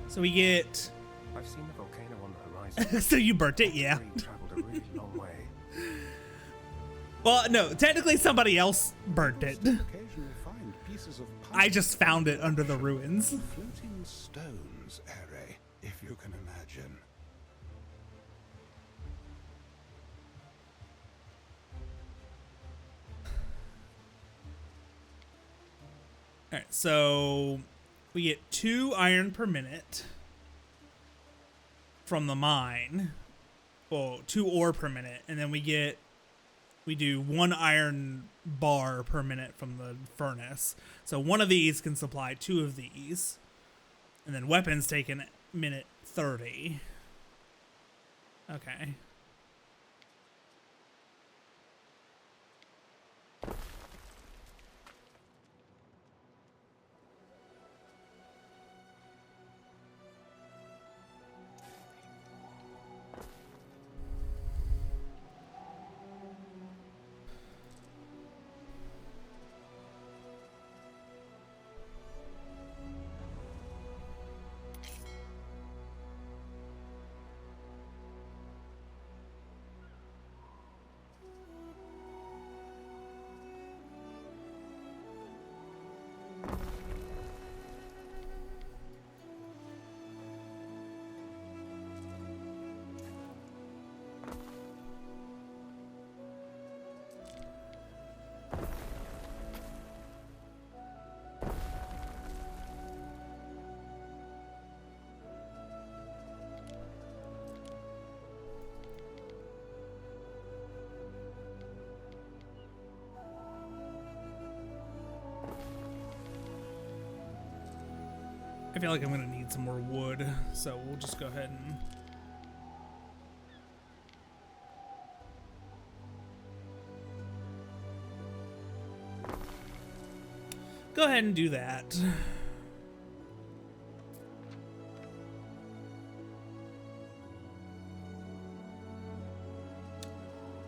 so we get. I've seen the volcano on the horizon. So you burnt it, yeah. Traveled a really long way. Well, no, technically somebody else burnt it. Occasionally find pieces of I just found it under the ruins. floating stones, Ere, if you can imagine. Alright, so we get 2 iron per minute from the mine. Well, 2 ore per minute, and then we do 1 iron bar per minute from the furnace. So one of these can supply 2 of these. And then weapons take a minute 30. Okay. I feel like I'm gonna need some more wood, so we'll just go ahead and do that.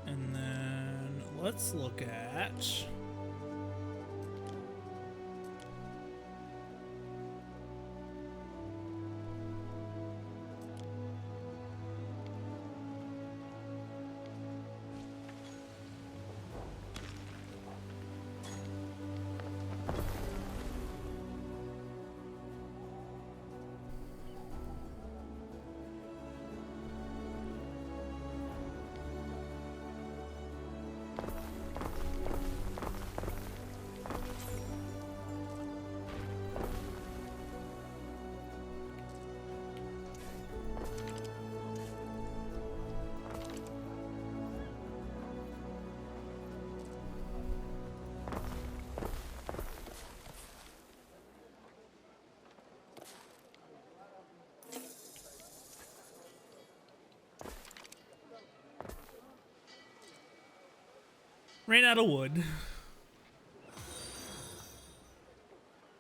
And then let's look at ran out of wood.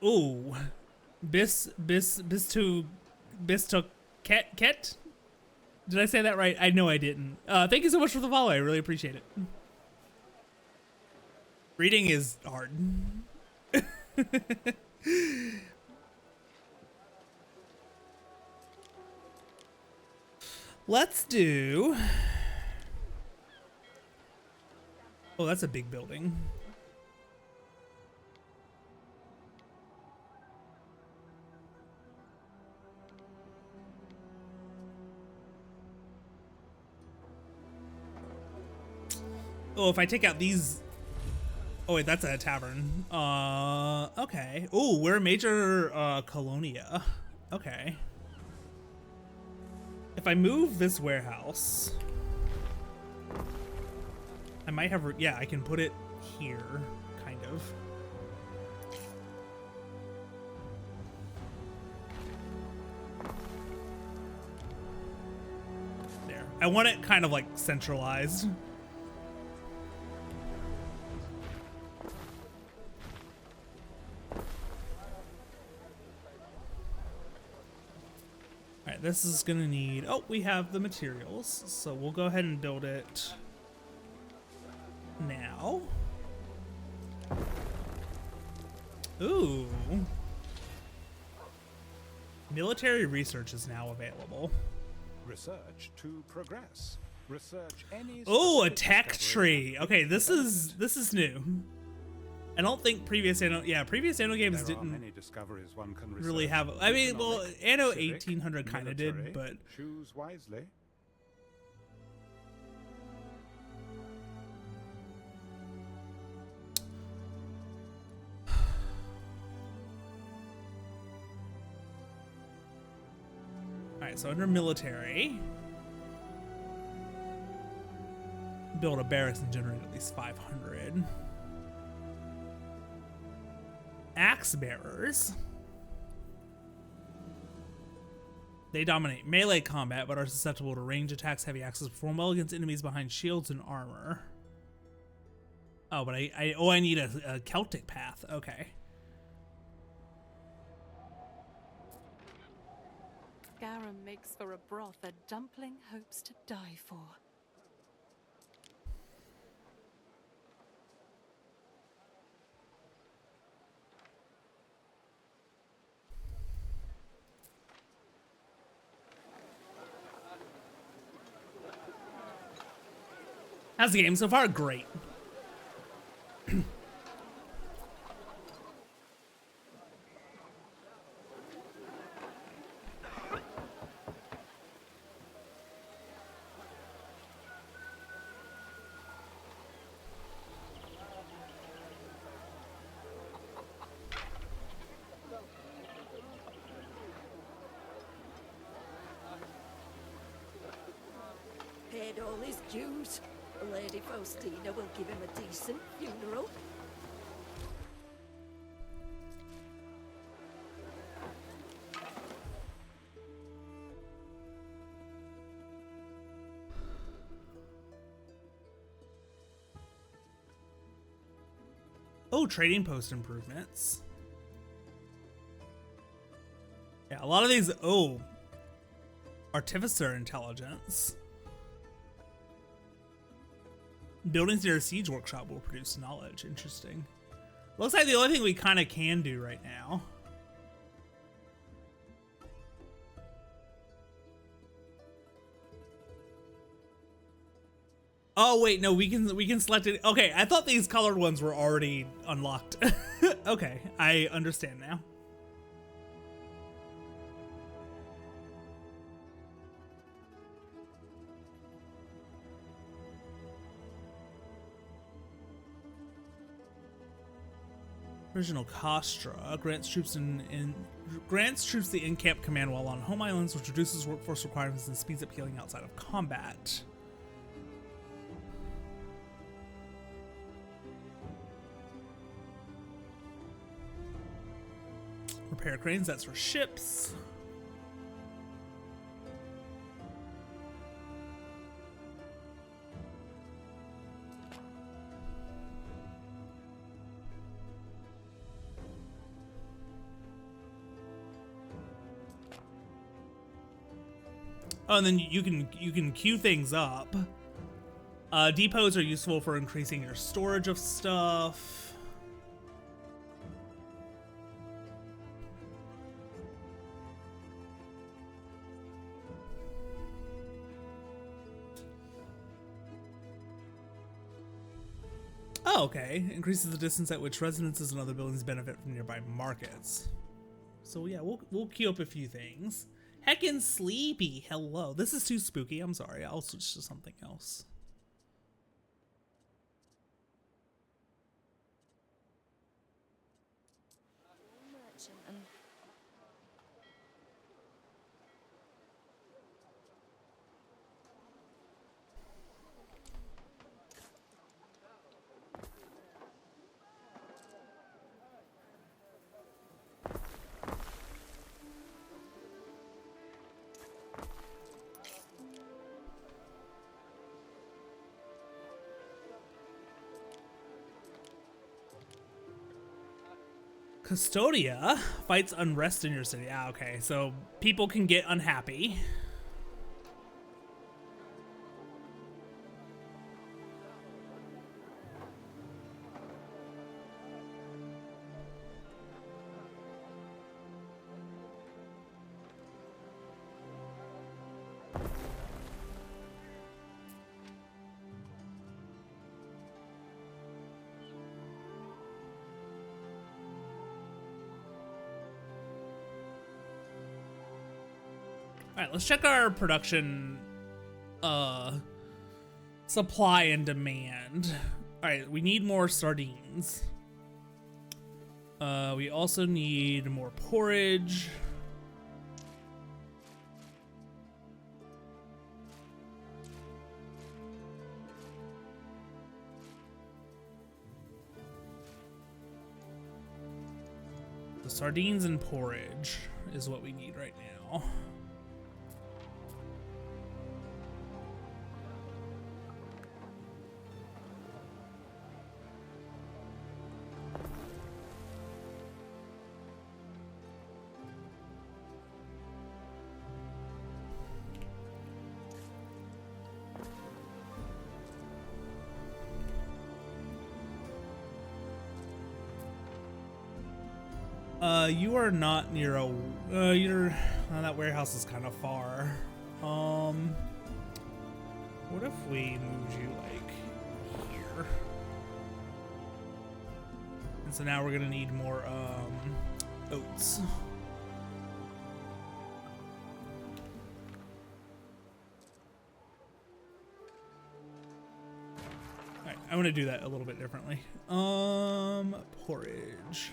Ooh. Bisto Ket? Did I say that right? I know I didn't. Thank you so much for the follow. I really appreciate it. Reading is hard. Let's do... Oh, that's a big building. Oh, if I take out these... Oh, wait, that's a tavern. Okay. Oh, we're a major, colonia. Okay. If I move this warehouse... I might have... Yeah, I can put it here, kind of. There. I want it kind of like centralized. All right, this is gonna need, oh, we have the materials, so we'll go ahead and build it now. Ooh. Military research is now available. Research to progress. Research any. Oh, a tech tree. Okay, this is new. I don't think previous Anno, previous Anno games didn't many discoveries one can really research. have. I mean, well, Anno Civic, 1800 kind of did, military. but Choose wisely. all right. So under military, build a barracks and generate at least 500. Axe bearers. They dominate melee combat, but are susceptible to range attacks. Heavy axes perform well against enemies behind shields and armor. Oh, but I need a Celtic path. Okay. Garum makes for a broth a dumpling hopes to die for. How's the game so far? Great. Paid all his dues. Lady Faustina will give him a decent funeral. Oh, trading post improvements. Yeah, a lot of these. Oh, artificer intelligence. Buildings near a siege workshop will produce knowledge. Interesting. Looks like the only thing we kind of can do right now. Oh wait, no, we can select it. Okay, I thought these colored ones were already unlocked. Okay, I understand now. Original Kostra grants troops the in-camp command while on home islands, which reduces workforce requirements and speeds up healing outside of combat. Repair cranes, that's for ships. Oh, and then you can queue things up. Depots are useful for increasing your storage of stuff. Oh, okay. Increases the distance at which residences and other buildings benefit from nearby markets. So yeah, we'll queue up a few things. Heckin' sleepy. Hello. This is too spooky. I'm sorry. I'll switch to something else. Custodia fights unrest in your city. Ah, okay. So people can get unhappy. All right, let's check our production supply and demand. All right, we need more sardines. We also need more porridge. The sardines and porridge is what we need right now. You are not near a, that warehouse is kind of far. What if we moved you, like, here? And so now we're gonna need more, oats. Alright, I want to do that a little bit differently. Porridge.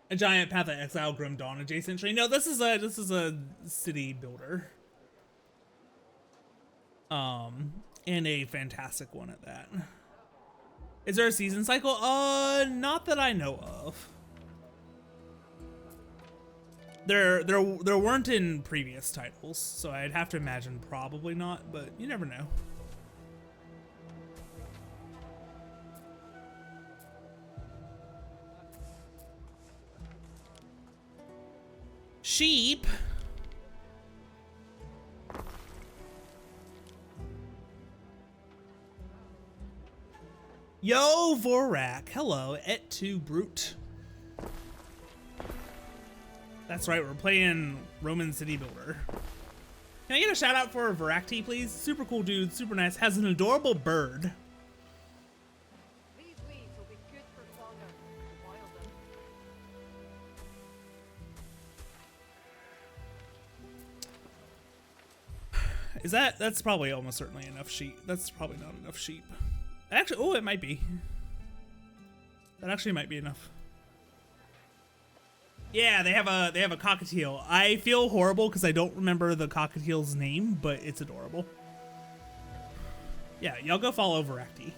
A giant Path of Exile Grim Dawn adjacent tree. No, this is a city builder. And a fantastic one at that. Is there a season cycle? Not that I know of. There weren't in previous titles, so I'd have to imagine probably not, but you never know. Sheep. Yo, Vorak. Hello, et tu, brute. That's right, we're playing Roman City Builder. Can I get a shout out for Varakti, please? Super cool dude, super nice, has an adorable bird. These weeds will be good for longer. Boil them. Is that's probably almost certainly enough sheep. That's probably not enough sheep. Actually, oh, it might be. That actually might be enough. Yeah, they have a cockatiel. I feel horrible because I don't remember the cockatiel's name, but it's adorable. Yeah, y'all go follow Varakti.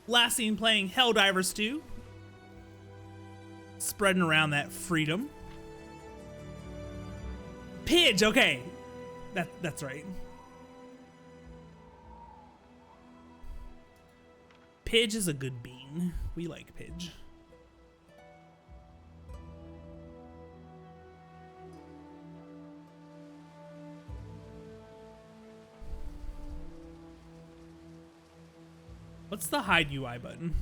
Last scene playing Helldivers 2. Spreading around that freedom. Pidge, okay. That's right. Pidge is a good bean. We like Pidge. What's the hide UI button?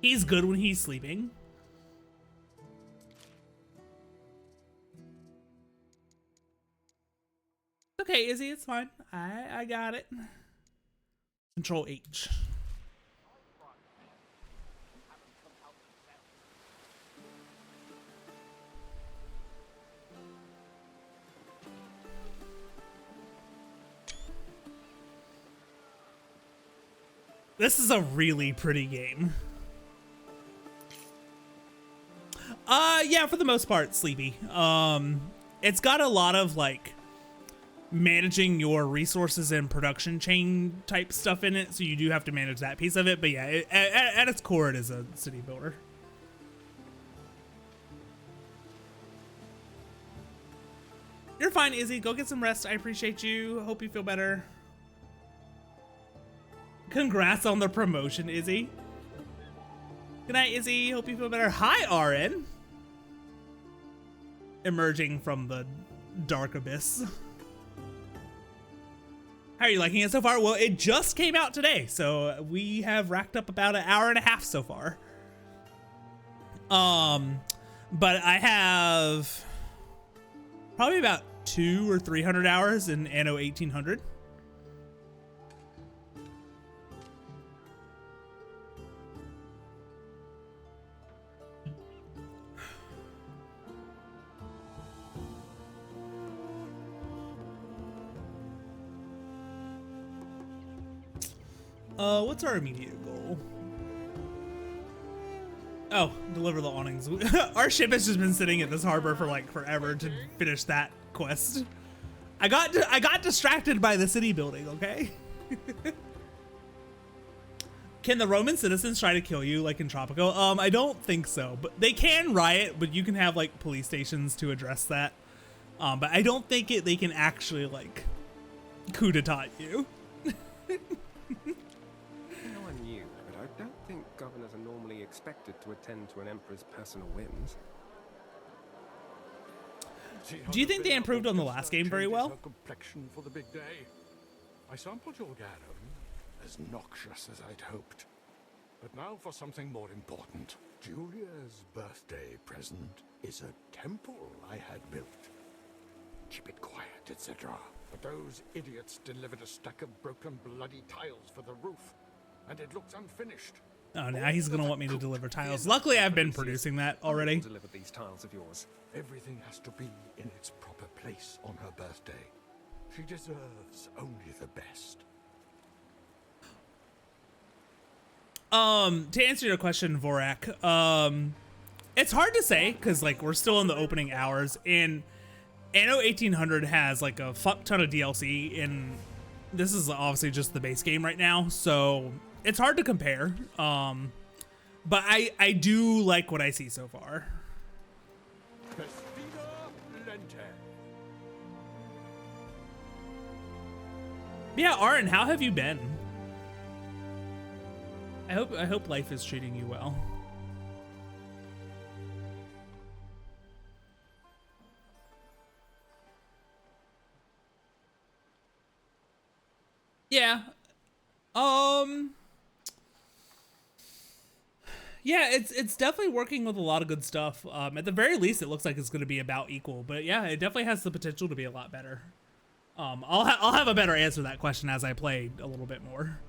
He's good when he's sleeping. Okay, Izzy, it's fine. I got it. Control H. This is a really pretty game. Yeah, for the most part, sleepy. It's got a lot of like managing your resources and production chain type stuff in it, so you do have to manage that piece of it. But yeah, at its core, it is a city builder. You're fine, Izzy. Go get some rest. I appreciate you. Hope you feel better. Congrats on the promotion, Izzy. Good night, Izzy. Hope you feel better. Hi, RN. Emerging from the dark abyss. How are you liking it so far? Well, it just came out today, so we have racked up about an hour and a half so far. But I have probably about 200 or 300 hours in Anno 1800. What's our immediate goal? Oh, deliver the awnings. Our ship has just been sitting at this harbor for like forever to finish that quest. I got distracted by the city building, okay? Can the Roman citizens try to kill you like in Tropico? I don't think so, but they can riot, but you can have like police stations to address that. But I don't think they can actually like coup d'etat you. I don't think governors are normally expected to attend to an emperor's personal whims. Do you think they improved on the last game very well? Complexion for the big day. I sampled your garum, as noxious as I'd hoped. But now for something more important. Julia's birthday present is a temple I had built. Keep it quiet, etc. But those idiots delivered a stack of broken bloody tiles for the roof. And it looks unfinished. Oh, now he's gonna want me to deliver tiles. Luckily, I've been producing that already. Deliver these tiles of yours. Everything has to be in its proper place on her birthday. She deserves only the best. To answer your question, Vorak, it's hard to say because like we're still in the opening hours, and Anno 1800 has like a fuck ton of DLC, and this is obviously just the base game right now, so it's hard to compare. But I do like what I see so far. Yeah, Aaron, how have you been? I hope life is treating you well. Yeah. Yeah, it's definitely working with a lot of good stuff. At the very least, it looks like it's going to be about equal. But yeah, it definitely has the potential to be a lot better. I'll have a better answer to that question as I play a little bit more.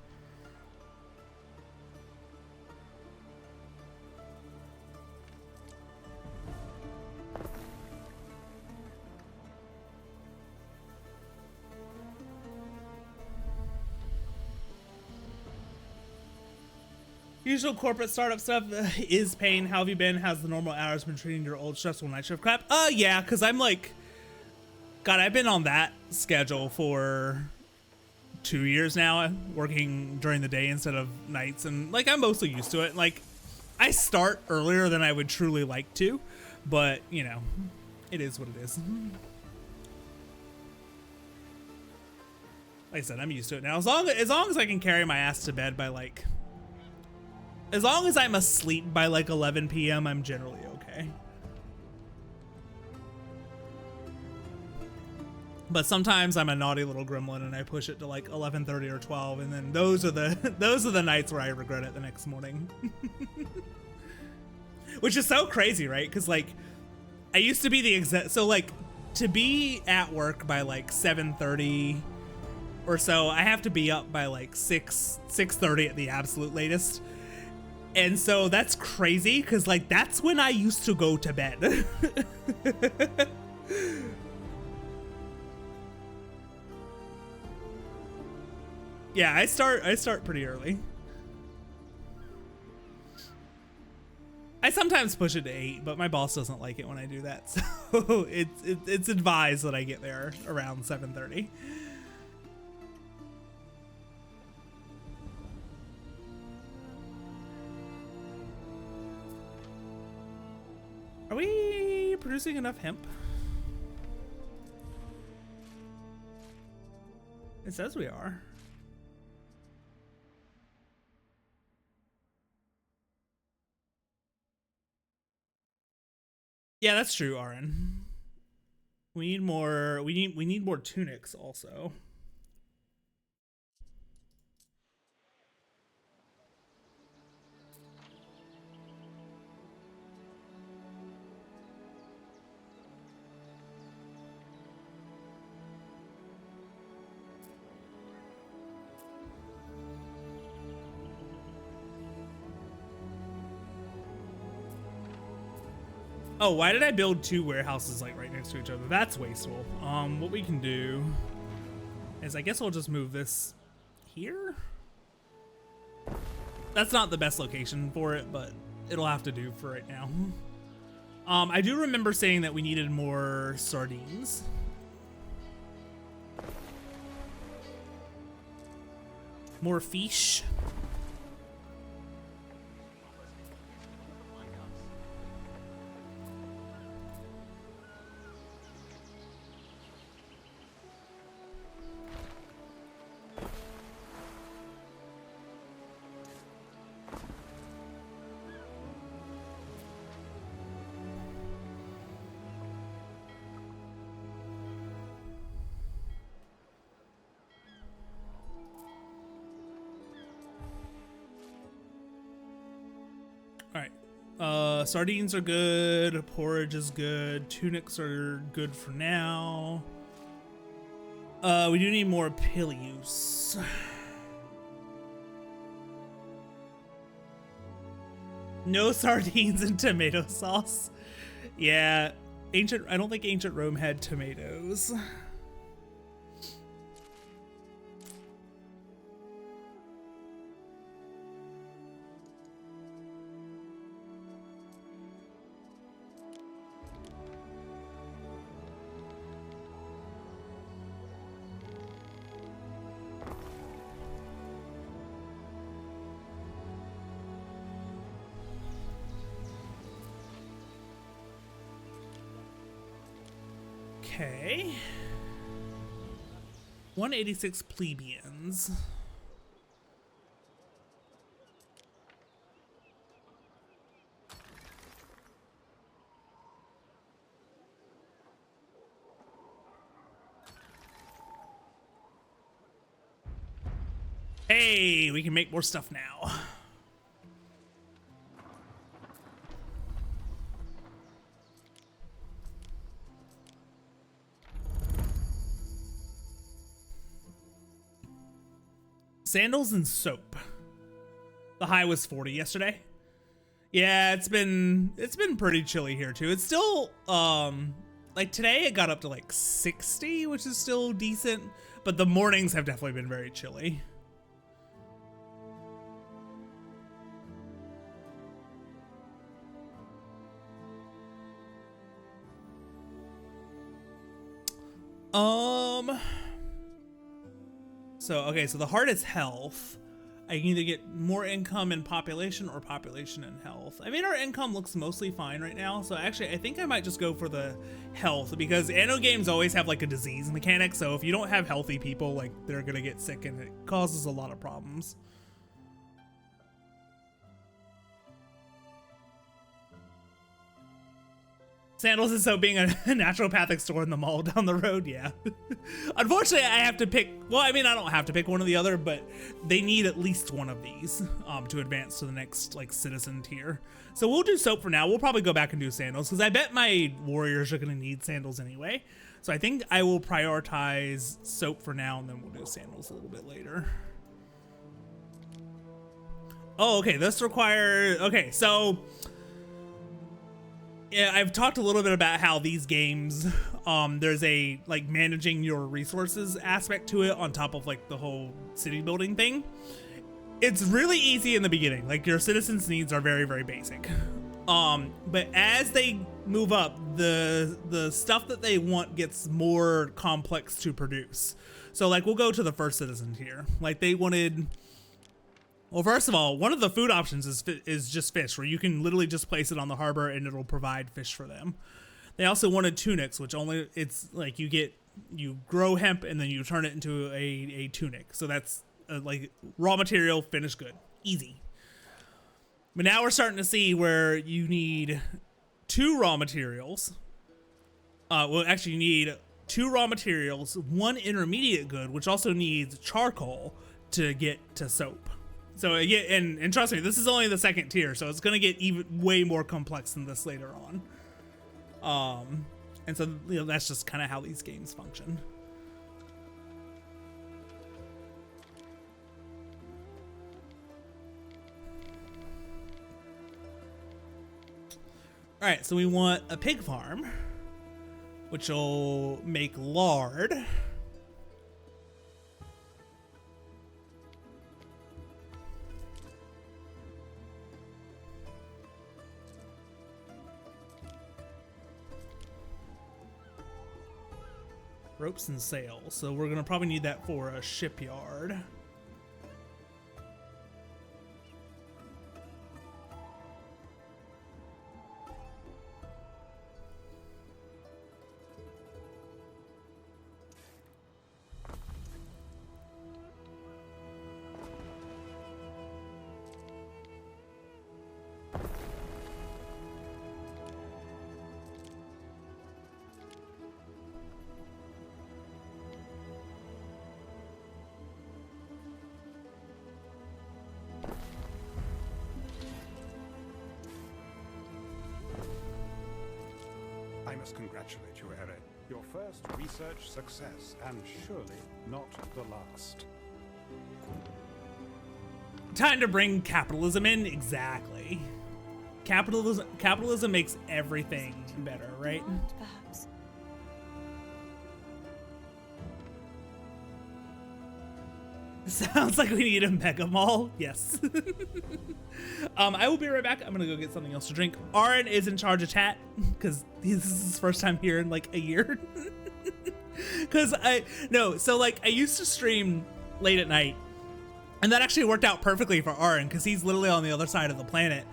Usual corporate startup stuff is pain. How have you been? How's the normal hours been treating your old stressful night shift crap? Yeah, because I'm like, God, I've been on that schedule for 2 years now, working during the day instead of nights, and like I'm mostly used to it. Like, I start earlier than I would truly like to, but you know, it is what it is. Like I said, I'm used to it now. As long as I can carry my ass to bed by like, as long as I'm asleep by like 11 p.m., I'm generally okay. But sometimes I'm a naughty little gremlin and I push it to like 11:30 or 12, and then those are the nights where I regret it the next morning. Which is so crazy, right? Because like I used to be the exact, so like to be at work by like 7:30 or so, I have to be up by like 6:30 at the absolute latest. And so that's crazy because like that's when I used to go to bed. Yeah, I start pretty early. I sometimes push it to 8, but my boss doesn't like it when I do that, so it's advised that I get there around 7:30. Are we producing enough hemp? It says we are. Yeah, that's true, Aaron. We need more. We need more tunics also. Oh, why did I build 2 warehouses like right next to each other? That's wasteful. What we can do is I guess we'll just move this here. That's not the best location for it, but it'll have to do for right now. I do remember saying that we needed more sardines. More fish. Sardines are good, porridge is good, tunics are good for now. We do need more Pilius. No sardines and tomato sauce. Yeah, I don't think ancient Rome had tomatoes. Okay. 186 plebeians. Hey, we can make more stuff now. Sandals and soap. The high was 40 yesterday. Yeah, it's been pretty chilly here too. It's still like today it got up to like 60, which is still decent, but the mornings have definitely been very chilly. So the heart is health. I can either get more income and population or population and health. I mean, our income looks mostly fine right now. So actually, I think I might just go for the health because Anno games always have like a disease mechanic. So if you don't have healthy people, like they're going to get sick and it causes a lot of problems. Sandals is so being a naturopathic store in the mall down the road, yeah. Unfortunately, I have to pick, well, I mean, I don't have to pick one or the other, but they need at least one of these to advance to the next, like, citizen tier. So we'll do soap for now. We'll probably go back and do sandals, because I bet my warriors are going to need sandals anyway. So I think I will prioritize soap for now, and then we'll do sandals a little bit later. Oh, okay, this requires, okay, so... Yeah, I've talked a little bit about how these games, there's a like managing your resources aspect to it on top of like the whole city building thing. It's really easy in the beginning. Like your citizens' needs are very, very basic. But as they move up, the stuff that they want gets more complex to produce. So like we'll go to the first citizen here. Like they wanted, well, first of all, one of the food options is just fish, where you can literally just place it on the harbor and it'll provide fish for them. They also wanted tunics, which only, it's like you grow hemp and then you turn it into a tunic. So that's like raw material, finished good, easy. But now we're starting to see where you need 2 raw materials. Well, actually, you need 2 raw materials, 1 intermediate good, which also needs charcoal to get to soap. So yeah, and trust me, this is only the second tier, so it's gonna get even way more complex than this later on. And so that's just kind of how these games function. All right, so we want a pig farm, which will make lard. Ropes and sails, so we're gonna probably need that for a shipyard. I must congratulate you, Ere. Your first research success, and surely not the last. Time to bring capitalism in. Exactly. Capitalism makes everything better, right? Perhaps. Sounds like we need a mega mall. Yes. I will be right back. I'm gonna go get something else to drink. Aaron is in charge of chat because this is his first time here in like a year. Because I used to stream late at night, and that actually worked out perfectly for Aaron because he's literally on the other side of the planet.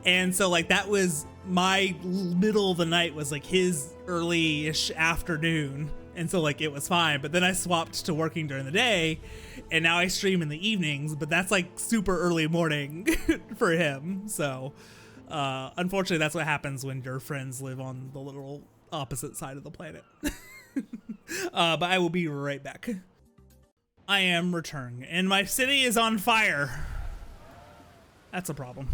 And so like that was my middle of the night, was like his early-ish afternoon. And so like it was fine, but then I swapped to working during the day, and now I stream in the evenings, but that's like super early morning for him. So unfortunately that's what happens when your friends live on the literal opposite side of the planet. But I will be right back. I am returning, and my city is on fire. That's a problem.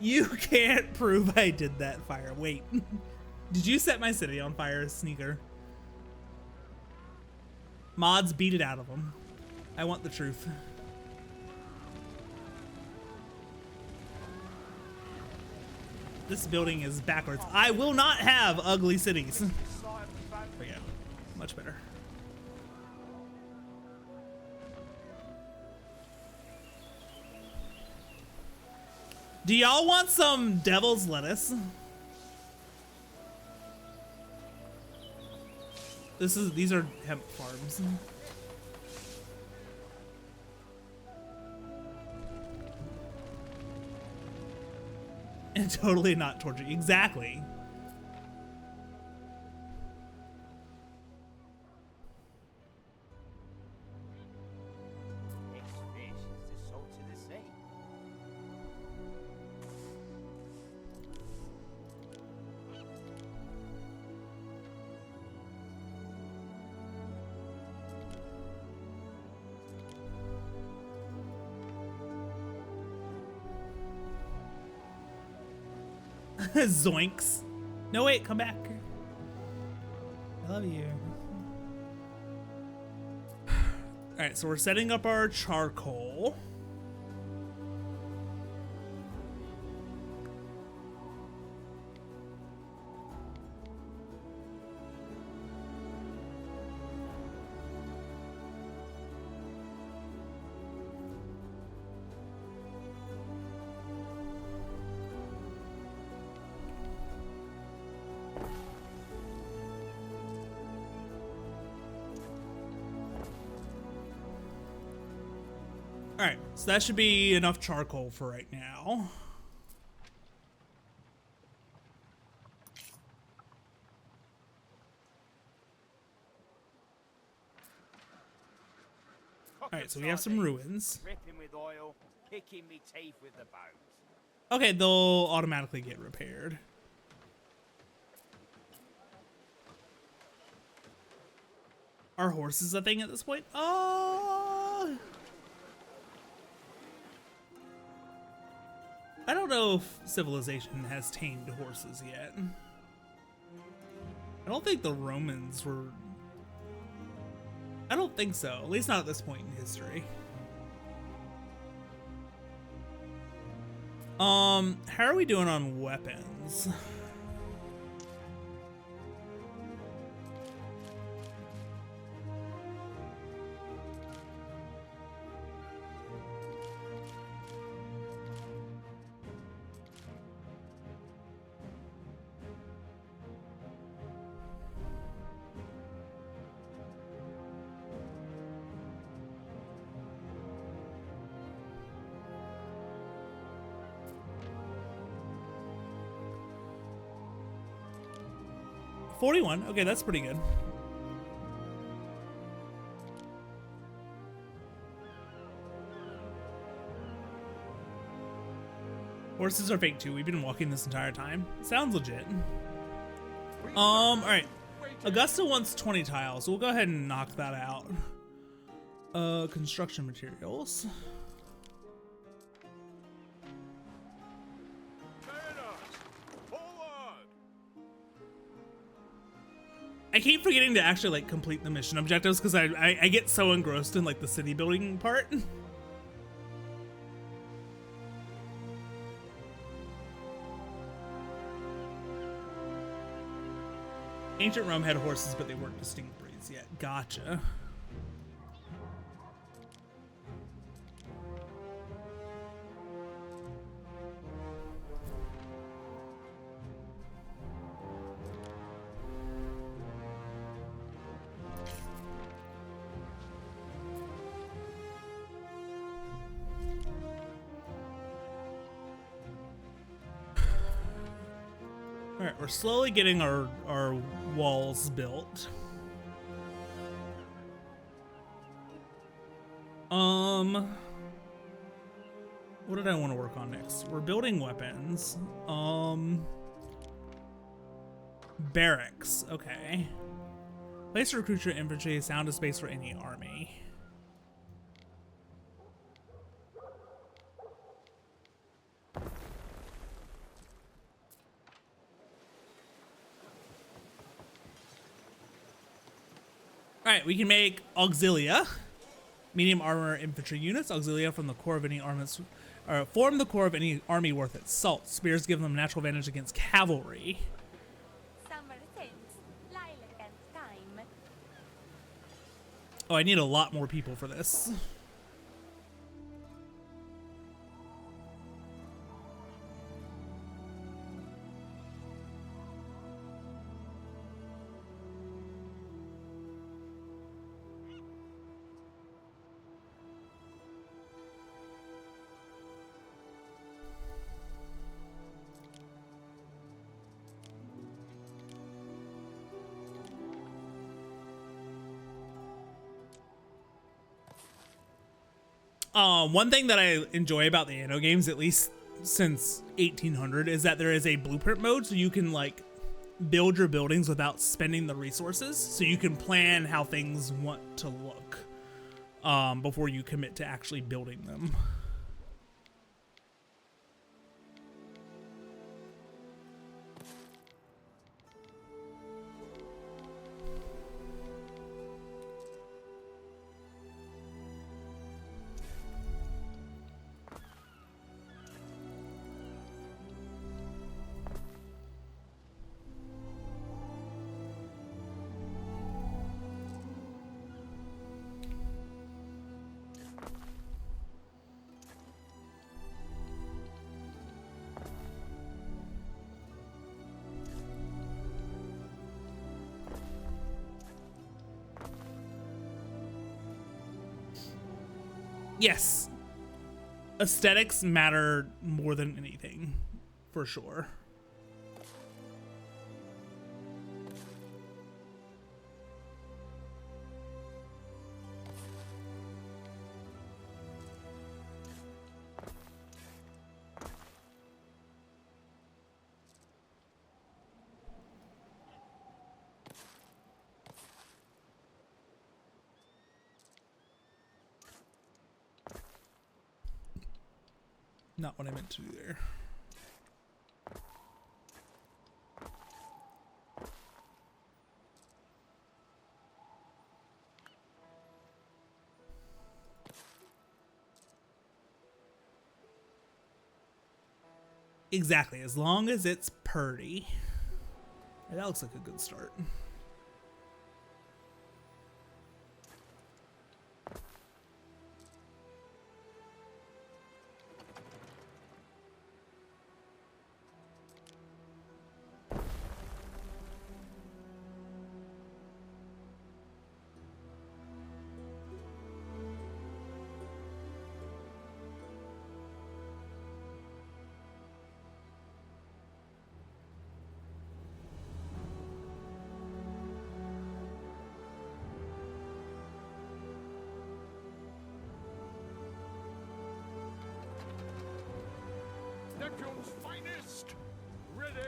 You can't prove I did that fire. Wait. Did you set my city on fire, Sneaker? Mods, beat it out of them. I want the truth. This building is backwards. I will not have ugly cities. But yeah, much better. Do y'all want some devil's lettuce? These are hemp farms. And totally not torture. Exactly. Next fish is the salt of the sea. Zoinks. No, wait, come back. I love you. Alright, so we're setting up our charcoal. Alright, so that should be enough charcoal for right now. Alright, so we have some ruins. Dripping with oil, kicking me teeth with the bones. Okay, they'll automatically get repaired. Are horses a thing at this point? I don't know if civilization has tamed horses yet. I don't think the Romans were... I don't think so, at least not at this point in history. How are we doing on weapons? $41. Okay, that's pretty good. Horses are fake too. We've been walking this entire time. Sounds legit. All right. Augusta wants 20 tiles, so we'll go ahead and knock that out. Construction materials. I keep forgetting to actually like complete the mission objectives because I get so engrossed in like the city building part. Ancient Rome had horses, but they weren't distinct breeds yet. Gotcha. Alright, we're slowly getting our walls built. What did I want to work on next? We're building weapons. Barracks, okay. Place to recruit your infantry, sound a space for any army. Alright, we can make auxilia, medium armor infantry units. Auxilia from the core of any armaments, form the core of any army worth its salt. Spears give them natural advantage against cavalry. Summer things, lilac and thyme. Oh, I need a lot more people for this. One thing that I enjoy about the Anno games, at least since 1800, is that there is a blueprint mode, so you can like build your buildings without spending the resources. So you can plan how things want to look before you commit to actually building them. Yes. Aesthetics matter more than anything, for sure. Not what I meant to do there. Exactly, as long as it's purdy. That looks like a good start. Neptune's finest! Ready!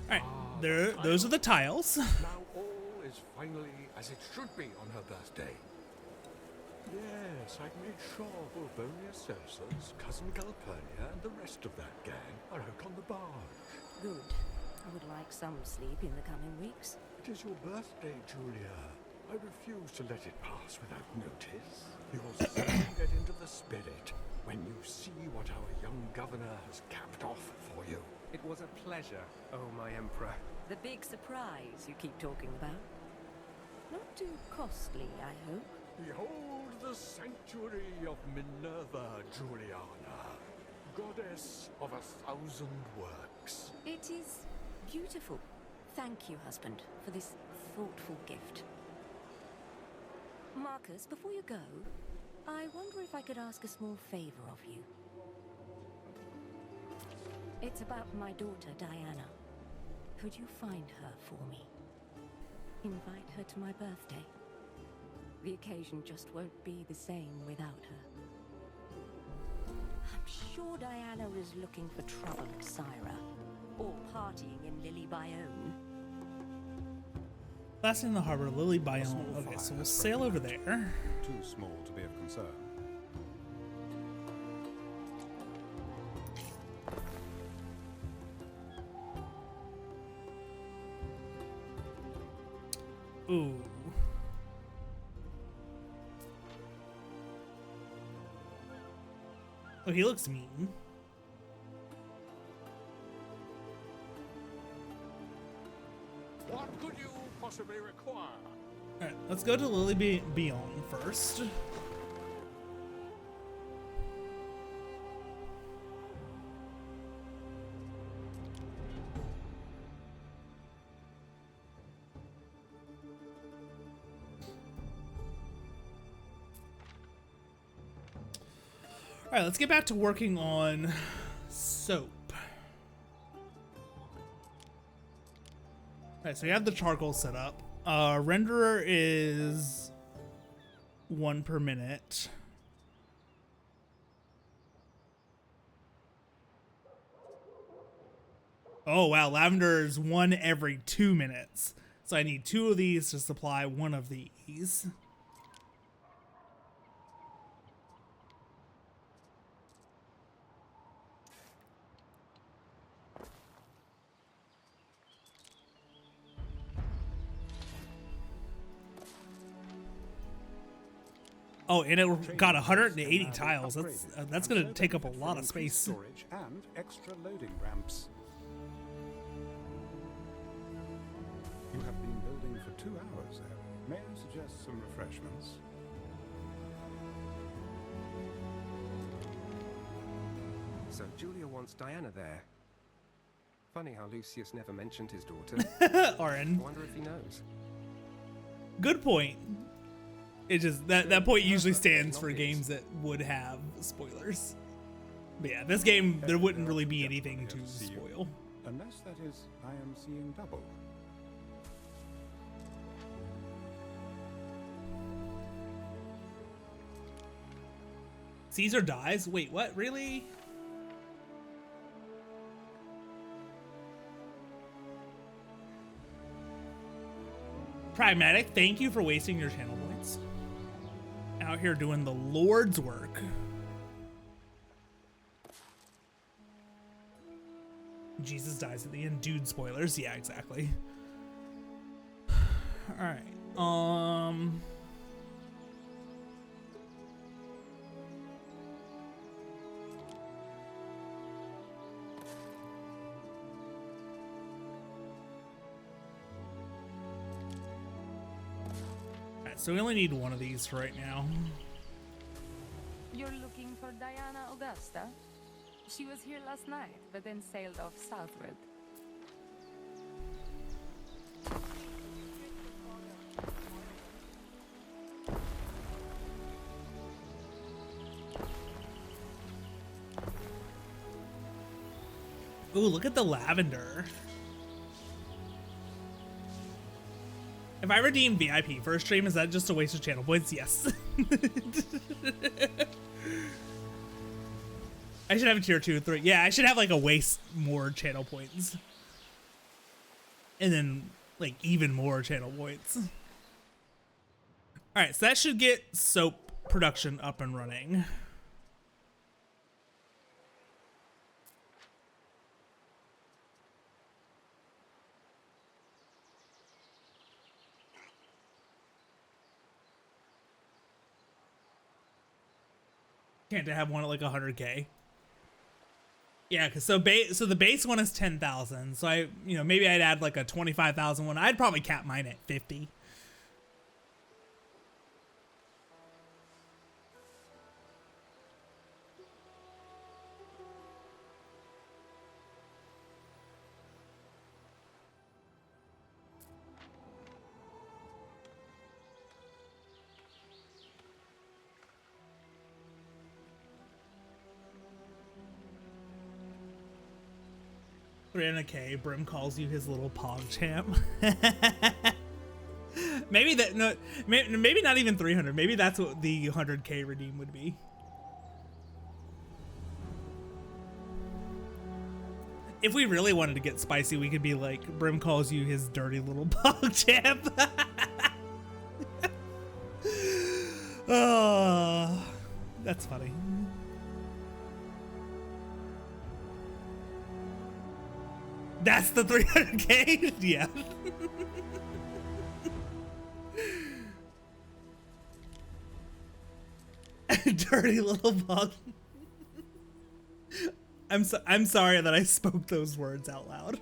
Alright, those are the tiles. Now all is finally as it should be on her birthday. Yes, I've made sure Bulbonia Cersa's, cousin Calpurnia, and the rest of that gang are out on the barge. Good. I would like some sleep in the coming weeks. It is your birthday, Julia. I refuse to let it pass without notice. You'll soon get into the spirit when you see what our young governor has capped off for you. It was a pleasure, oh my emperor. The big surprise you keep talking about. Not too costly, I hope. Behold the sanctuary of Minerva Juliana, goddess of 1,000 works. It is beautiful. Thank you, husband, for this thoughtful gift. Marcus, before you go, I wonder if I could ask a small favor of you. It's about my daughter, Diana. Could you find her for me? Invite her to my birthday. The occasion just won't be the same without her. I'm sure Diana is looking for trouble at Syra, or partying in Lily Bayonne. Last in the harbor, Lily Bayonne. Okay, so we'll sail over there. Too small to be of concern. Ooh. Oh, he looks mean. What could you possibly require? Alright, let's go to Lily Bayonne first. Alright, let's get back to working on soap. Alright, so we have the charcoal set up. Renderer is 1 per minute. Oh wow, lavender is 1 every 2 minutes. So I need 2 of these to supply 1 of these. Oh, and it got 180 tiles. That's going to take up a lot of space. Storage and extra loading ramps. You have been building for 2 hours, Harry. May I suggest some refreshments? So Julia wants Diana there. Funny how Lucius never mentioned his daughter. Oren. I wonder if he knows. Good point. It just that point usually stands for games that would have spoilers. But yeah, this game there wouldn't really be anything to spoil. Unless that is, I am seeing double. Caesar dies? Wait, what? Really? Pragmatic, thank you for wasting your channel points. Out here doing the Lord's work. Jesus dies at the end. Dude, spoilers. Yeah, exactly. Alright. So we only need one of these for right now. You're looking for Diana Augusta? She was here last night, but then sailed off southward. Ooh, look at the lavender. If I redeem VIP for a stream, is that just a waste of channel points? Yes. I should have a tier 2 or 3. Yeah, I should have like a waste more channel points. And then like even more channel points. Alright, so that should get soap production up and running. Can't have one at like 100K. Yeah, cause so the base one is 10,000. So maybe I'd add like a 25,000 one. I'd probably cap mine at 50. $300K, Brim calls you his little pog champ. Maybe that, no, maybe not even 300. Maybe that's what the 100K redeem would be. If we really wanted to get spicy, we could be like, Brim calls you his dirty little pog champ. Oh, that's funny. That's the 300K? Yeah. Dirty little bug. I'm sorry that I spoke those words out loud.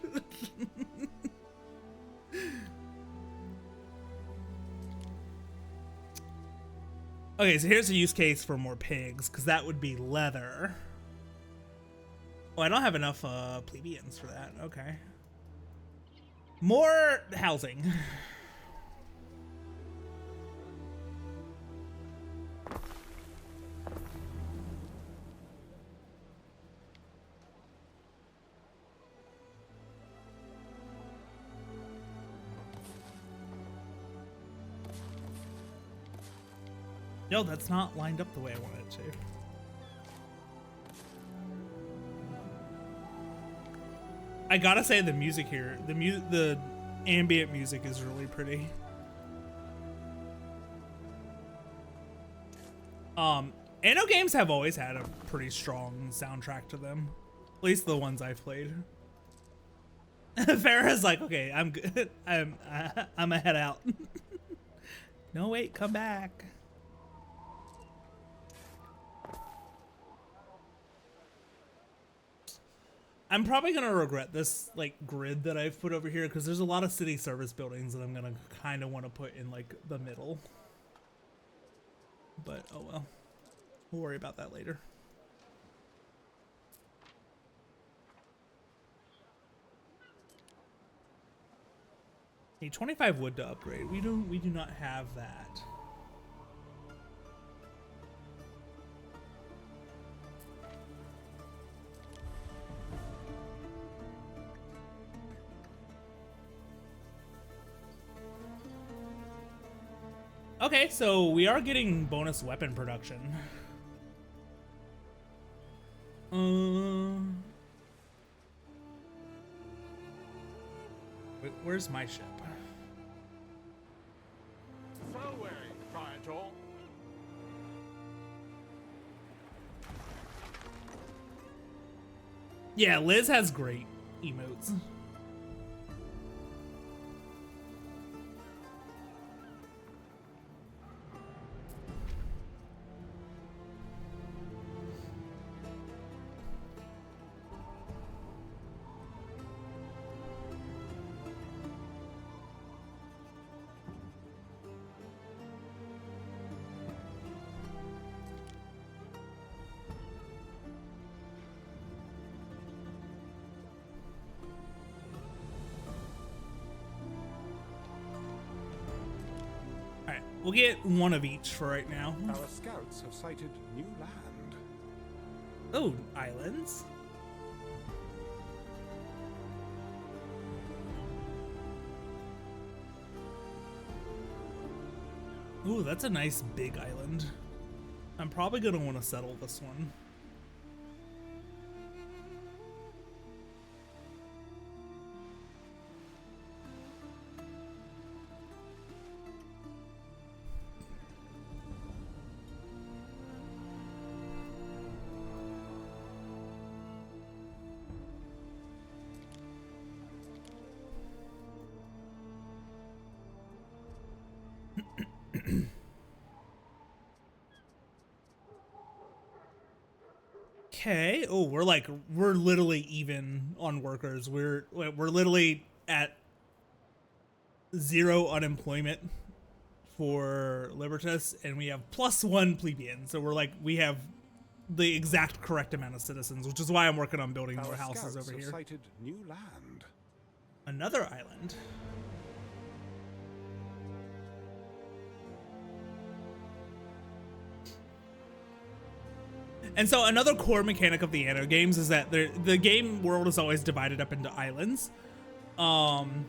Okay, so here's a use case for more pigs, because that would be leather. Oh, I don't have enough plebeians for that. Okay. More housing. No, that's not lined up the way I wanted it to. I gotta say the music here, the ambient music is really pretty. Anno games have always had a pretty strong soundtrack to them, at least the ones I've played. Farrah's like, okay, I'm good. I'm a head out. No, wait, come back. I'm probably gonna regret this like grid that I've put over here because there's a lot of city service buildings that I'm gonna kind of want to put in like the middle. But oh well, we'll worry about that later. Need 25 wood to upgrade. We do not have that. Okay, so we are getting bonus weapon production. Where's my ship? Selway, Praetor. Yeah, Liz has great emotes. We'll get one of each for right now. Our scouts have sighted new land. Oh, islands. Ooh, that's a nice big island. I'm probably gonna want to settle this one. Okay. Oh, we're literally even on workers. We're literally at 0 unemployment for Libertas, and we have +1 plebeian. So we have the exact correct amount of citizens, which is why I'm working on building more houses over here. Sighted new land. Another island. And so another core mechanic of the Anno games is that the game world is always divided up into islands. And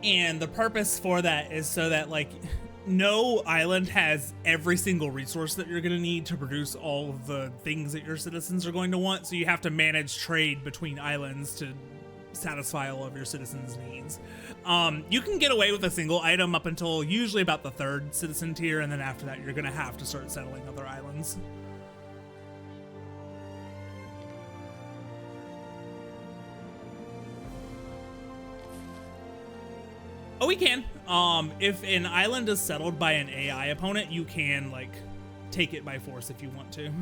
the purpose for that is so that no island has every single resource that you're going to need to produce all of the things that your citizens are going to want. So you have to manage trade between islands to satisfy all of your citizens' needs. You can get away with a single item up until usually about the 3rd citizen tier, and then after that you're going to have to start settling other islands. Oh, we can. If an island is settled by an AI opponent, you can take it by force if you want to.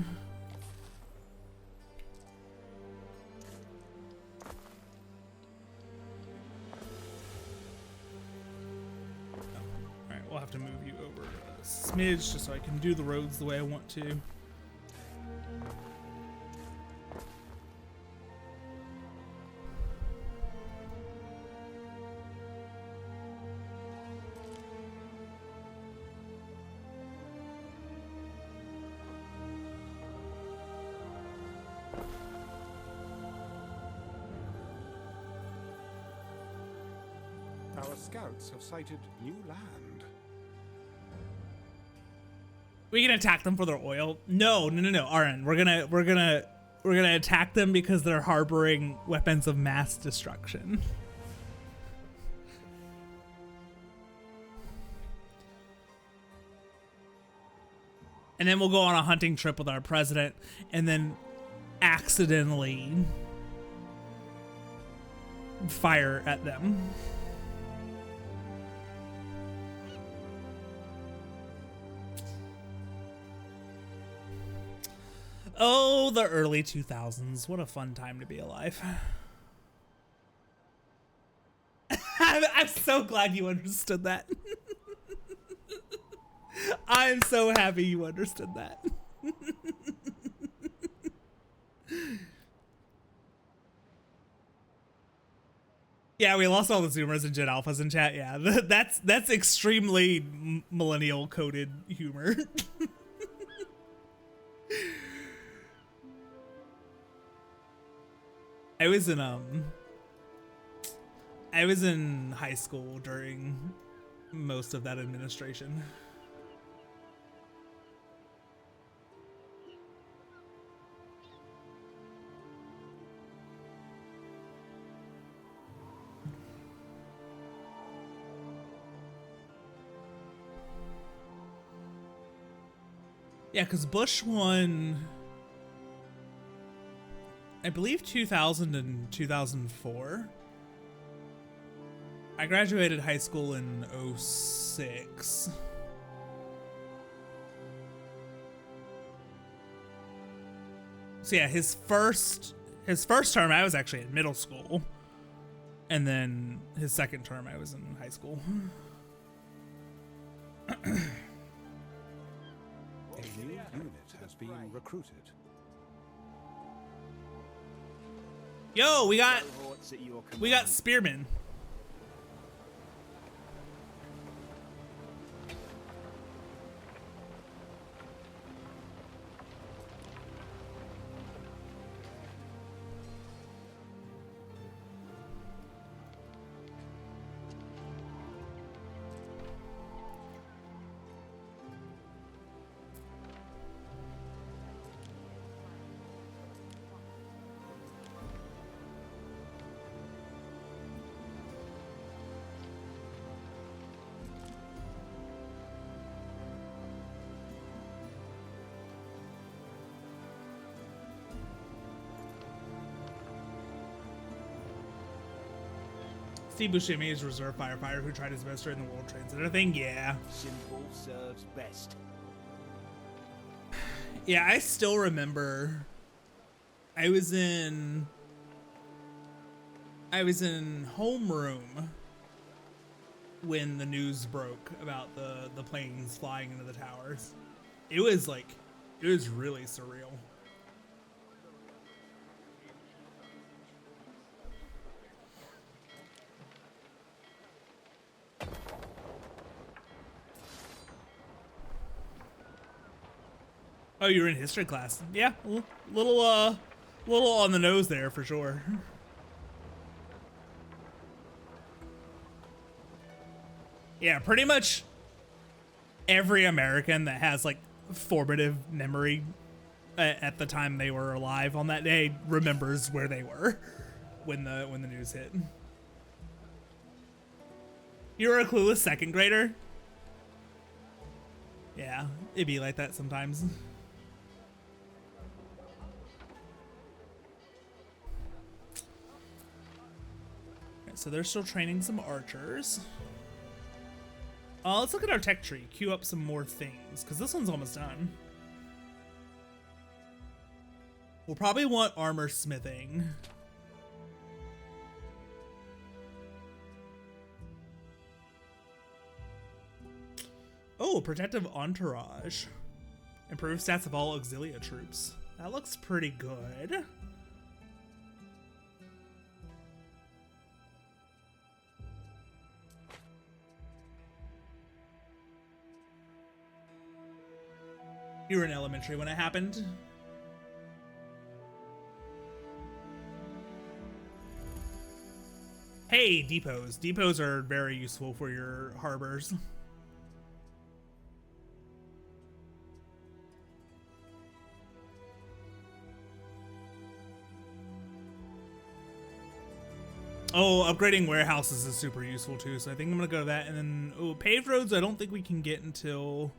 We'll have to move you over a smidge just so I can do the roads the way I want to. Our scouts have sighted new land. We can attack them for their oil. No, Aaron, we're gonna attack them because they're harboring weapons of mass destruction. And then we'll go on a hunting trip with our president and then accidentally fire at them. Oh, the early 2000s. What a fun time to be alive. I'm so glad you understood that. I'm so happy you understood that. Yeah, we lost all the Zoomers and Gen Alphas in chat. Yeah, that's extremely millennial coded humor. I was in high school during most of that administration. Yeah, because Bush won, I believe, 2000 and 2004. I graduated high school in 06. So yeah, his first term I was actually in middle school, and then his second term I was in high school. A new unit has been recruited. Yo, we got spearmen. Steve Buscemi is a reserve firefighter who tried his best during the World Trade Center thing. Yeah. Simple serves best. Yeah, I still remember I was in homeroom when the news broke about the planes flying into the towers. It was really surreal. Oh, you were in history class. Yeah, little on the nose there for sure. Yeah, pretty much every American that has like formative memory at the time they were alive on that day remembers where they were when the news hit. You were a clueless second grader? Yeah, it'd be like that sometimes. So they're still training some archers. Let's look at our tech tree. Queue up some more things, because this one's almost done. We'll probably want armor smithing. Oh, protective entourage. Improve stats of all auxilia troops. That looks pretty good. You were in elementary when it happened. Hey, depots. Depots are very useful for your harbors. Oh, upgrading warehouses is super useful too, so I think I'm gonna go to that. And then, oh, paved roads I don't think we can get until...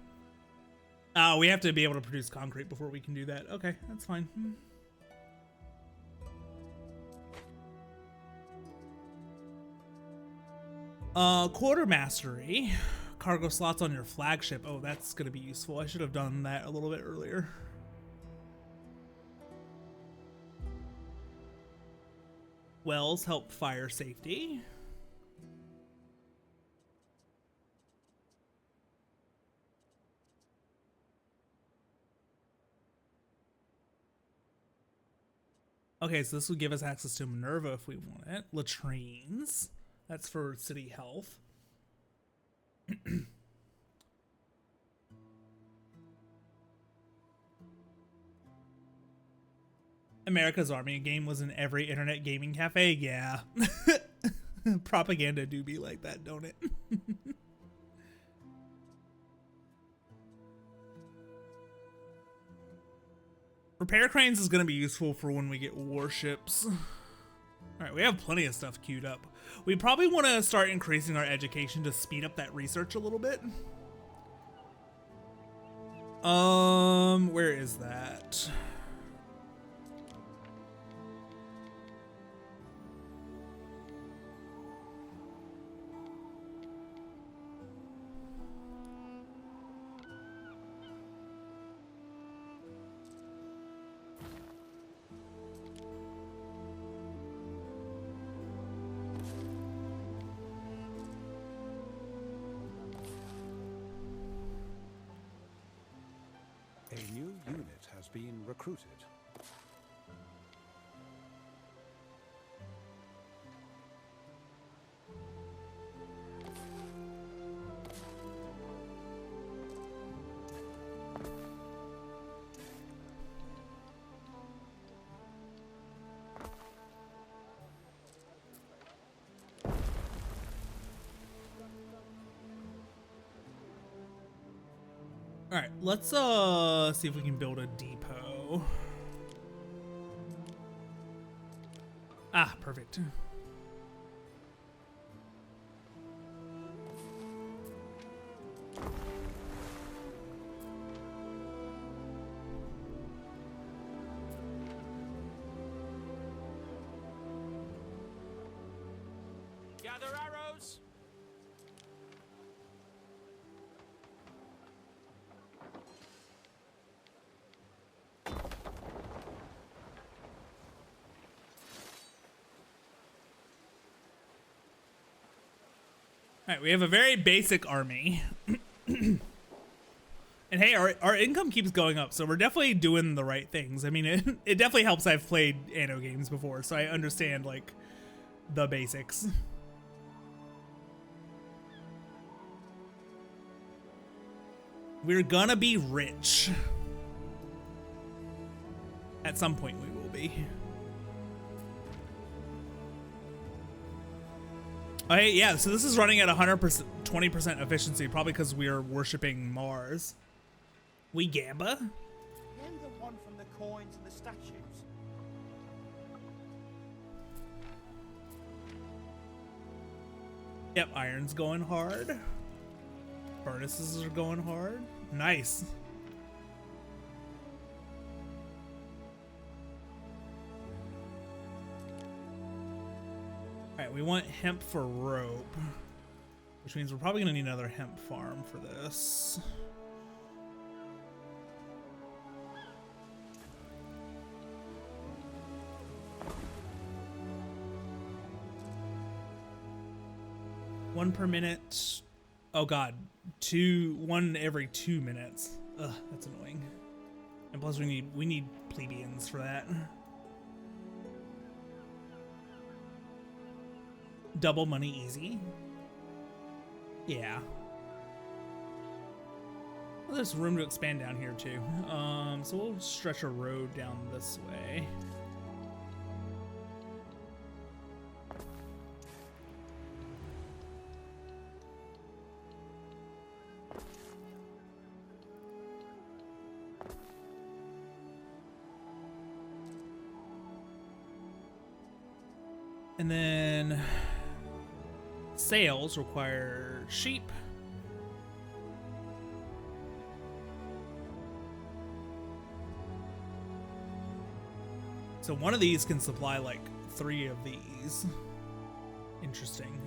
we have to be able to produce concrete before we can do that. Okay, that's fine. Quartermastery. Cargo slots on your flagship. Oh, that's gonna be useful. I should have done that a little bit earlier. Wells help fire safety. Okay, so this will give us access to Minerva if we want it. Latrines. That's for city health. America's Army game was in every internet gaming cafe. Yeah. Propaganda do be like that, don't it? Repair cranes is going to be useful for when we get warships. Alright, we have plenty of stuff queued up. We probably want to start increasing our education to speed up that research a little bit. Where is that? A new unit has been recruited. All right, let's see if we can build a depot. Ah, perfect. Gather arrows. All right, we have a very basic army. And hey, our income keeps going up, so we're definitely doing the right things. I mean, it definitely helps I've played Anno games before, so I understand, like, the basics. We're gonna be rich. At some point we will be. Oh, hey, yeah, so this is running at 100%, 20% efficiency, probably because we are worshipping Mars. We Gamba? You the one from the coins and the statues? Yep, iron's going hard. Furnaces are going hard. Nice. Alright, we want hemp for rope, which means we're probably gonna need another hemp farm for this. One per minute. Oh god, one every 2 minutes. Ugh, that's annoying. And plus we need plebeians for that. Double money easy. Yeah. Well, there's room to expand down here too. So we'll stretch a road down this way. And then sales require sheep. So one of these can supply like 3 of these. Interesting.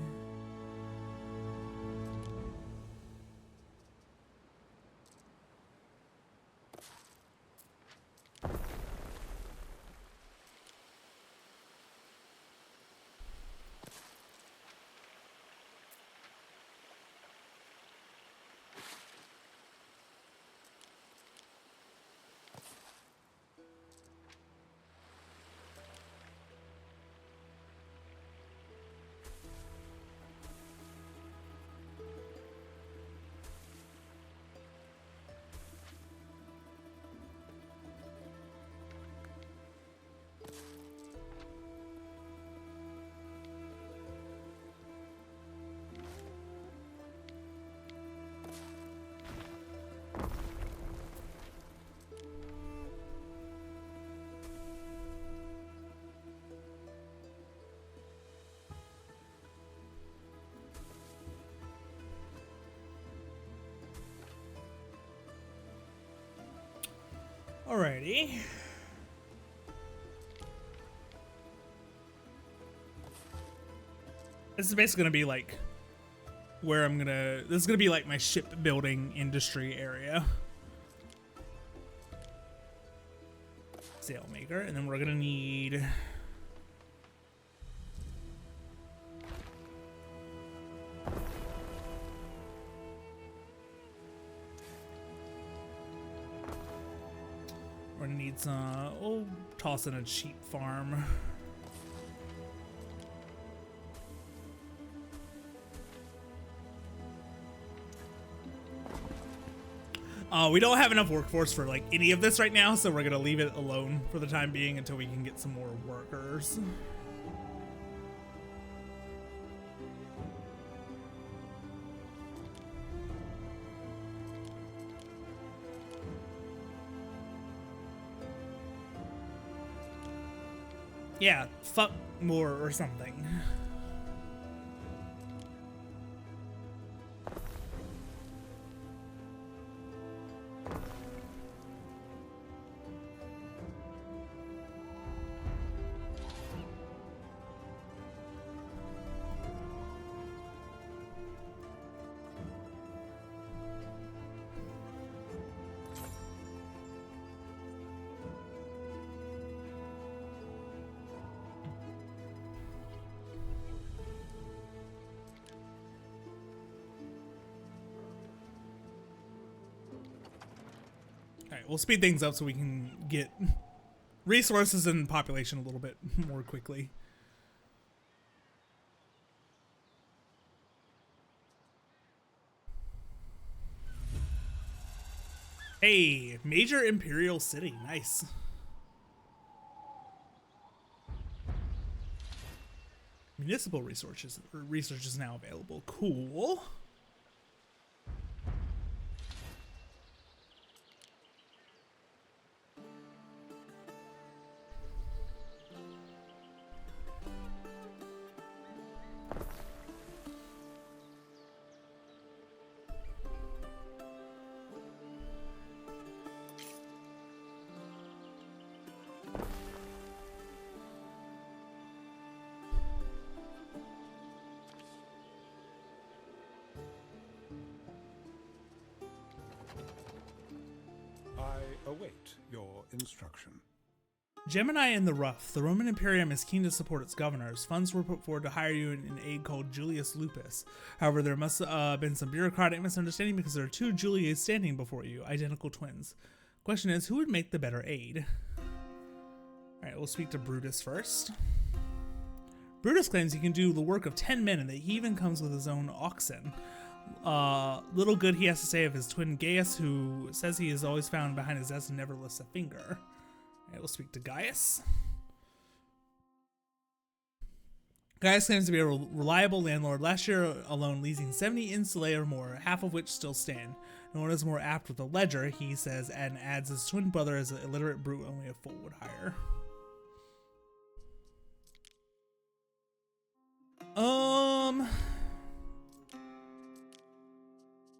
Alrighty. This is basically gonna be like where this is gonna be like my shipbuilding industry area. Sailmaker, and then we're gonna need some, oh, toss in a sheep farm. We don't have enough workforce for like any of this right now, so we're gonna leave it alone for the time being until we can get some more workers. Yeah, fuck more or something. Alright, we'll speed things up so we can get resources and population a little bit more quickly. Hey, major imperial city, nice. Municipal research is now available, cool. Await your instruction. Gemini in the rough. The Roman Imperium is keen to support its governors. Funds were put forward to hire you an aide called Julius Lupus. However, there must have been some bureaucratic misunderstanding because there are two Julias standing before you, identical twins. Question is, who would make the better aide? Alright, we'll speak to Brutus first. Brutus claims he can do the work of 10 men and that he even comes with his own oxen. Little good he has to say of his twin Gaius, who says he is always found behind his desk and never lifts a finger. Alright, we'll speak to Gaius. Gaius claims to be a reliable landlord, last year alone leasing 70 insulae or more, half of which still stand. No one is more apt with a ledger, he says, and adds his twin brother as an illiterate brute only a fool would hire.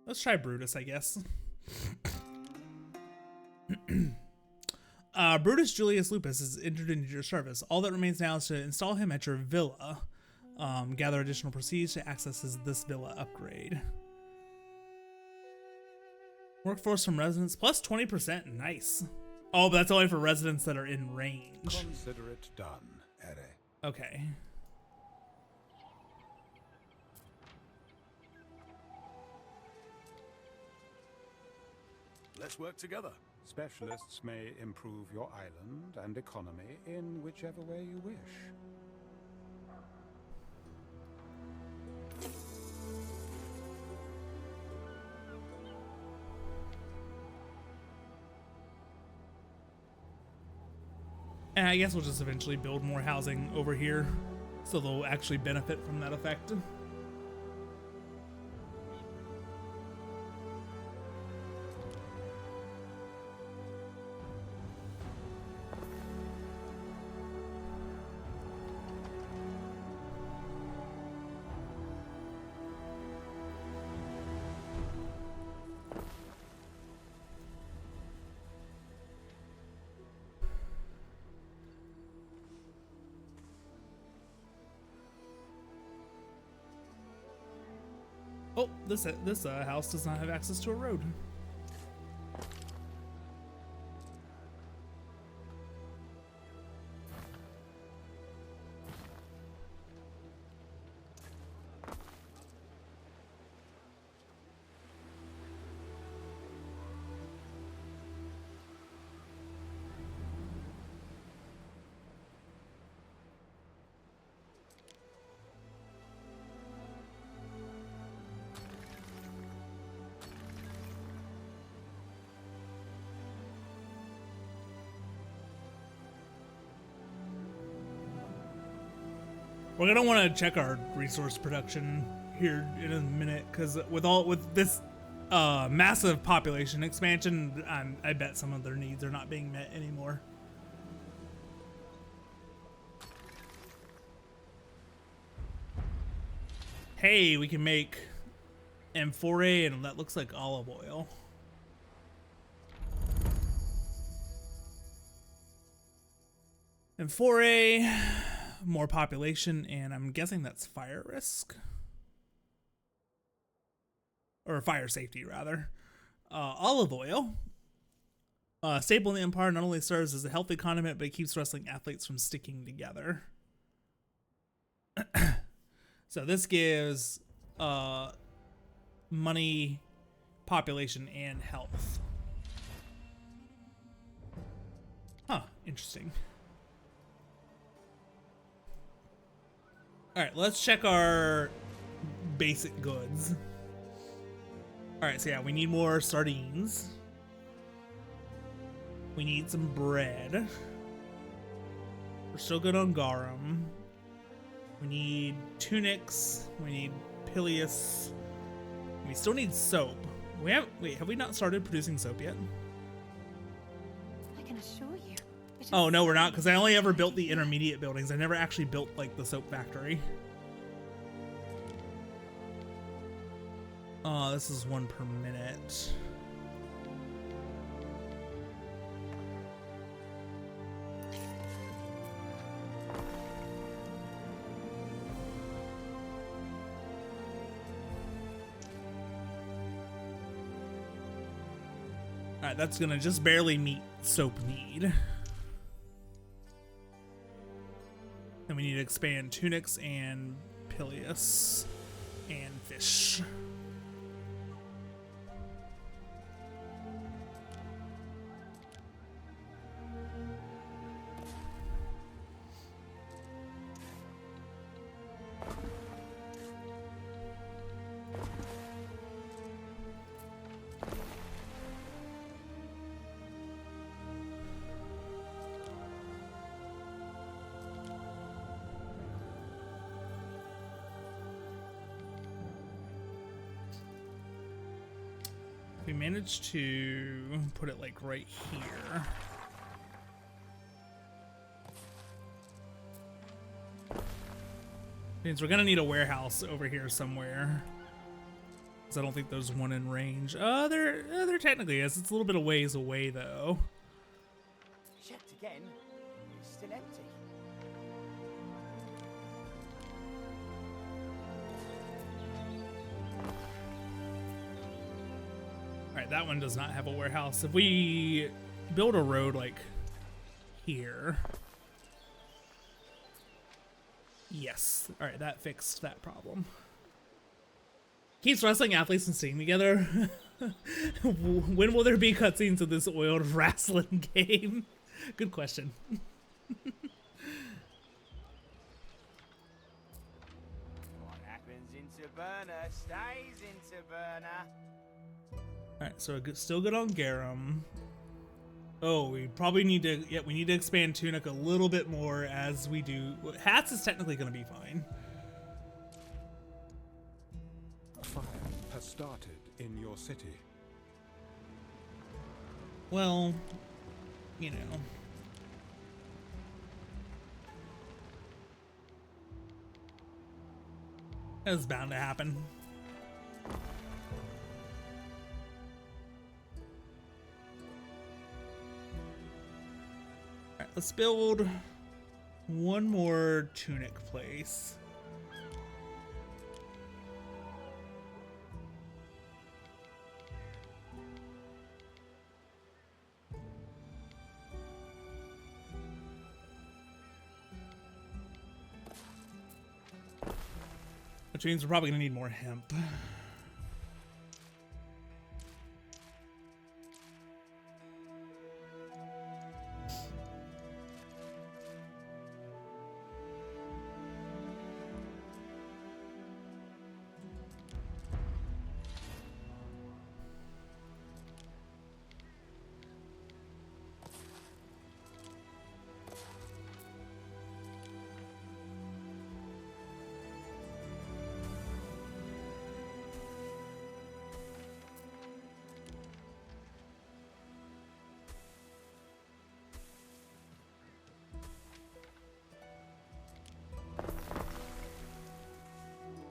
Let's try Brutus, I guess. Brutus Julius Lupus is entered into your service. All that remains now is to install him at your villa. Gather additional proceeds to access this villa upgrade. Workforce from residents plus 20%. Nice. Oh, but that's only for residents that are in range. Consider it done, Ere. Okay. Let's work together. Specialists may improve your island and economy in whichever way you wish. And I guess we'll just eventually build more housing over here so they'll actually benefit from that effect. Oh, this house does not have access to a road. We're gonna want to check our resource production here in a minute, because with this massive population expansion, I bet some of their needs are not being met anymore. Hey, we can make amphora, and that looks like olive oil. Amphora, more population, and I'm guessing that's fire risk. Or fire safety, rather. Olive oil. Staple in the Empire, not only serves as a healthy condiment, but it keeps wrestling athletes from sticking together. So this gives money, population, and health. Huh, interesting. Alright, let's check our basic goods. Alright, so yeah, we need more sardines. We need some bread. We're still good on garum. We need tunics. We need pileus. We still need soap. Wait, have we not started producing soap yet? I can assure you. Oh, no, we're not, because I only ever built the intermediate buildings. I never actually built, like, the soap factory. This is 1 per minute. Alright, that's gonna just barely meet soap need. Then we need to expand tunics and pileus and fish. We managed to put it like right here. Means we're gonna need a warehouse over here somewhere. Cause I don't think there's one in range. There technically is. It's a little bit of ways away though. Checked again. It's still empty. Alright, that one does not have a warehouse. If we build a road like here. Yes. Alright, that fixed that problem. Keeps wrestling athletes and staying together. When will there be cutscenes of this oiled wrestling game? Good question. What happens in Taberna stays in Taberna. Alright, so still good on garum. Oh, we probably need to, yeah, we need to expand tunic a little bit more as we do. Hats is technically going to be fine. Fire has started in your city. Well, you know. That's bound to happen. Alright, let's build one more tunic place. Which means we're probably gonna need more hemp.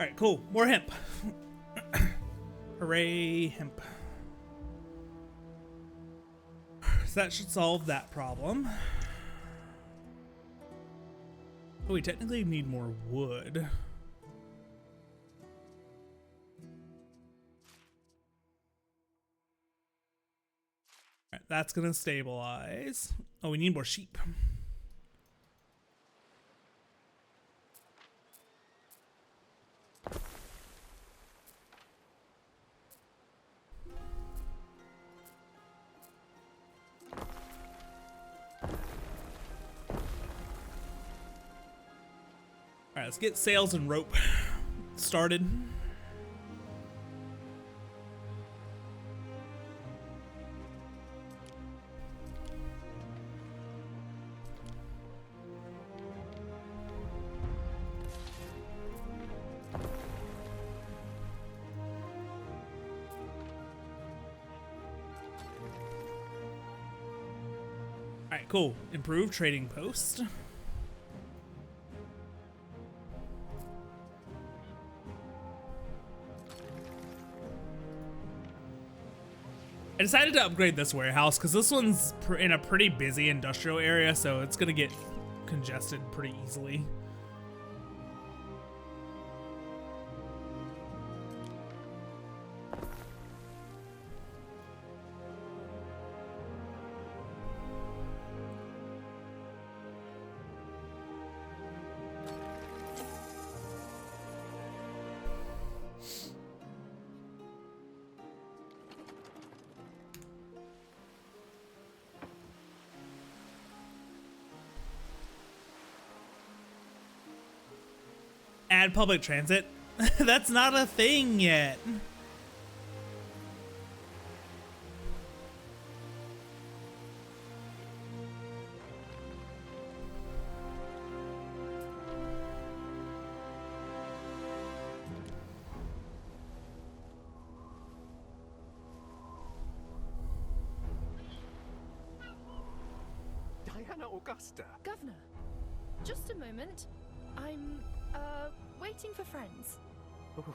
Alright, cool. More hemp. Hooray, hemp. So that should solve that problem. Oh, we technically need more wood. Alright, that's gonna stabilize. Oh, we need more sheep. Alright, let's get sails and rope started. Alright, cool. Improved trading post. I decided to upgrade this warehouse because this one's in a pretty busy industrial area, so it's gonna get congested pretty easily. Add public transit? That's not a thing yet. Diana Augusta. Governor, just a moment. I'm, waiting for friends. Oof.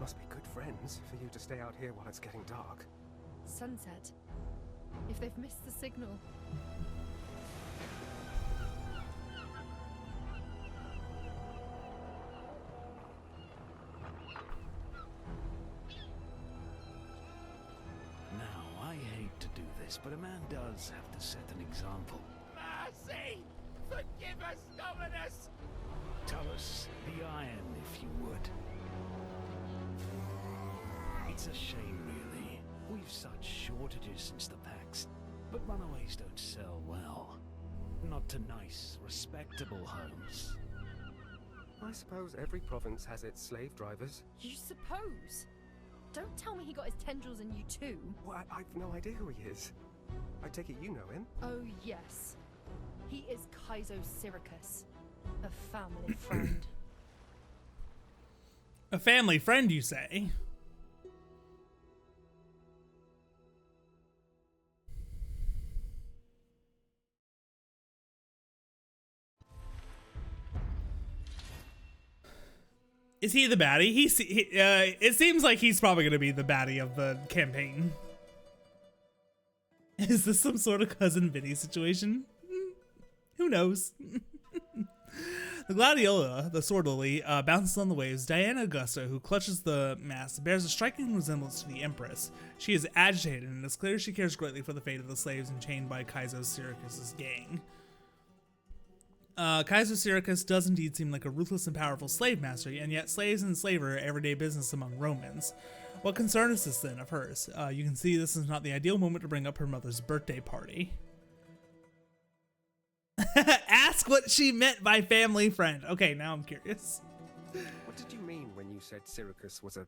Must be good friends for you to stay out here while it's getting dark. Sunset. If they've missed the signal. Now, I hate to do this, but a man does have to set an example. Mercy! Forgive us, Dominus! Tullus, the iron, if you would. It's a shame, really. We've such shortages since the Pax, but runaways don't sell well. Not to nice, respectable homes. I suppose every province has its slave drivers. You suppose? Don't tell me he got his tendrils in you too. Well, I've no idea who he is. I take it you know him. Oh yes. He is Kaizo Syricus, a family friend. A family friend, you say? Is he the baddie? It seems like he's probably going to be the baddie of the campaign. Is this some sort of Cousin Vinny situation? Who knows? The Gladiola, the sword lily, bounces on the waves. Diana Augusta, who clutches the mast, bears a striking resemblance to the Empress. She is agitated, and it's clear she cares greatly for the fate of the slaves enchained by Kaizo Syricus' gang. Kaiser Syracuse does indeed seem like a ruthless and powerful slave master, and yet slaves and slavery are everyday business among Romans. What concern is this then of hers? You can see this is not the ideal moment to bring up her mother's birthday party. Ask what she meant by family friend. Okay, now I'm curious. What did you mean when you said Syracuse was a...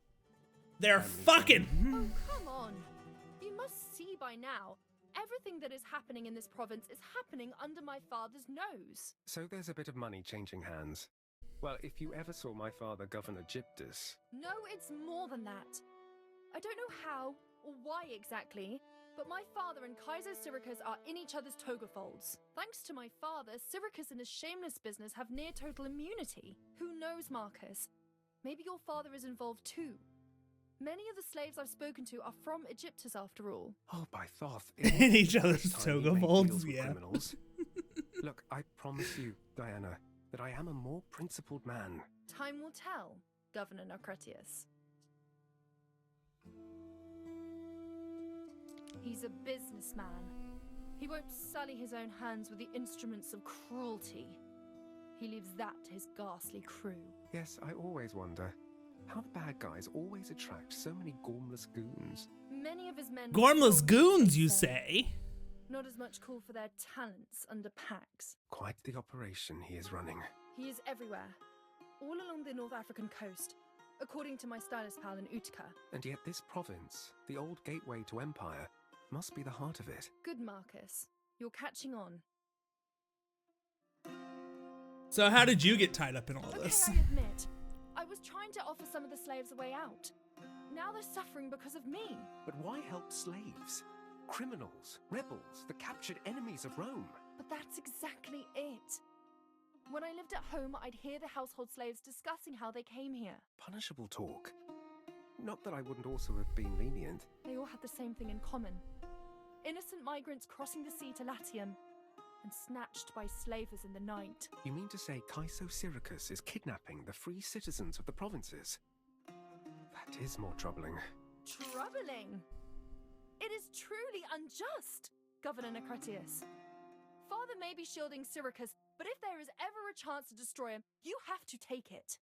They're fucking... Oh, come on. You must see by now. Everything that is happening in this province is happening under my father's nose. So there's a bit of money changing hands. Well, if you ever saw my father, Governor Gyptus... No, it's more than that. I don't know how or why exactly, but my father and Kaiser Syracuse are in each other's toga folds. Thanks to my father, Syracuse and his shameless business have near total immunity. Who knows, Marcus? Maybe your father is involved too. Many of the slaves I've spoken to are from Egyptus, after all. Oh, by Thoth. In each other's toga folds, yeah. Criminals. Look, I promise you, Diana, that I am a more principled man. Time will tell, Governor Nocretius. He's a businessman. He won't sully his own hands with the instruments of cruelty. He leaves that to his ghastly crew. Yes, I always wonder how the bad guys always attract so many gormless goons. Many of his men... Gormless goons, you say? Not as much call for their talents under Pax. Quite the operation he is running. He is everywhere. All along the North African coast. According to my stylist pal in Utica. And yet this province, the old gateway to empire, must be the heart of it. Good, Marcus. You're catching on. So how did you get tied up in all this? Okay, I admit. I was trying to offer some of the slaves a way out. Now they're suffering because of me. But why help slaves? Criminals, rebels, the captured enemies of Rome. But that's exactly it. When I lived at home, I'd hear the household slaves discussing how they came here. Punishable talk. Not that I wouldn't also have been lenient. They all had the same thing in common. Innocent migrants crossing the sea to Latium and snatched by slavers in the night. You mean to say Kaiser Syracuse is kidnapping the free citizens of the provinces? That is more troubling. Troubling? It is truly unjust, Governor Nocretius. Father may be shielding Syracuse, but if there is ever a chance to destroy him, you have to take it.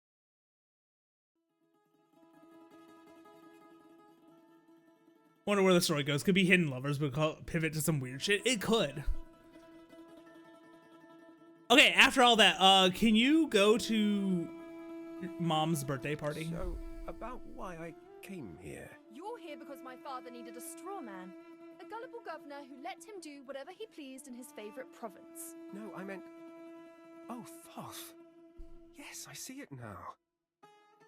Wonder where the story goes. Could be hidden lovers, but pivot to some weird shit. It could. Okay, after all that, can you go to Mom's birthday party? So, about why I came here. You're here because my father needed a straw man. A gullible governor who let him do whatever he pleased in his favorite province. No, I meant... Oh, Thoth. Yes, I see it now.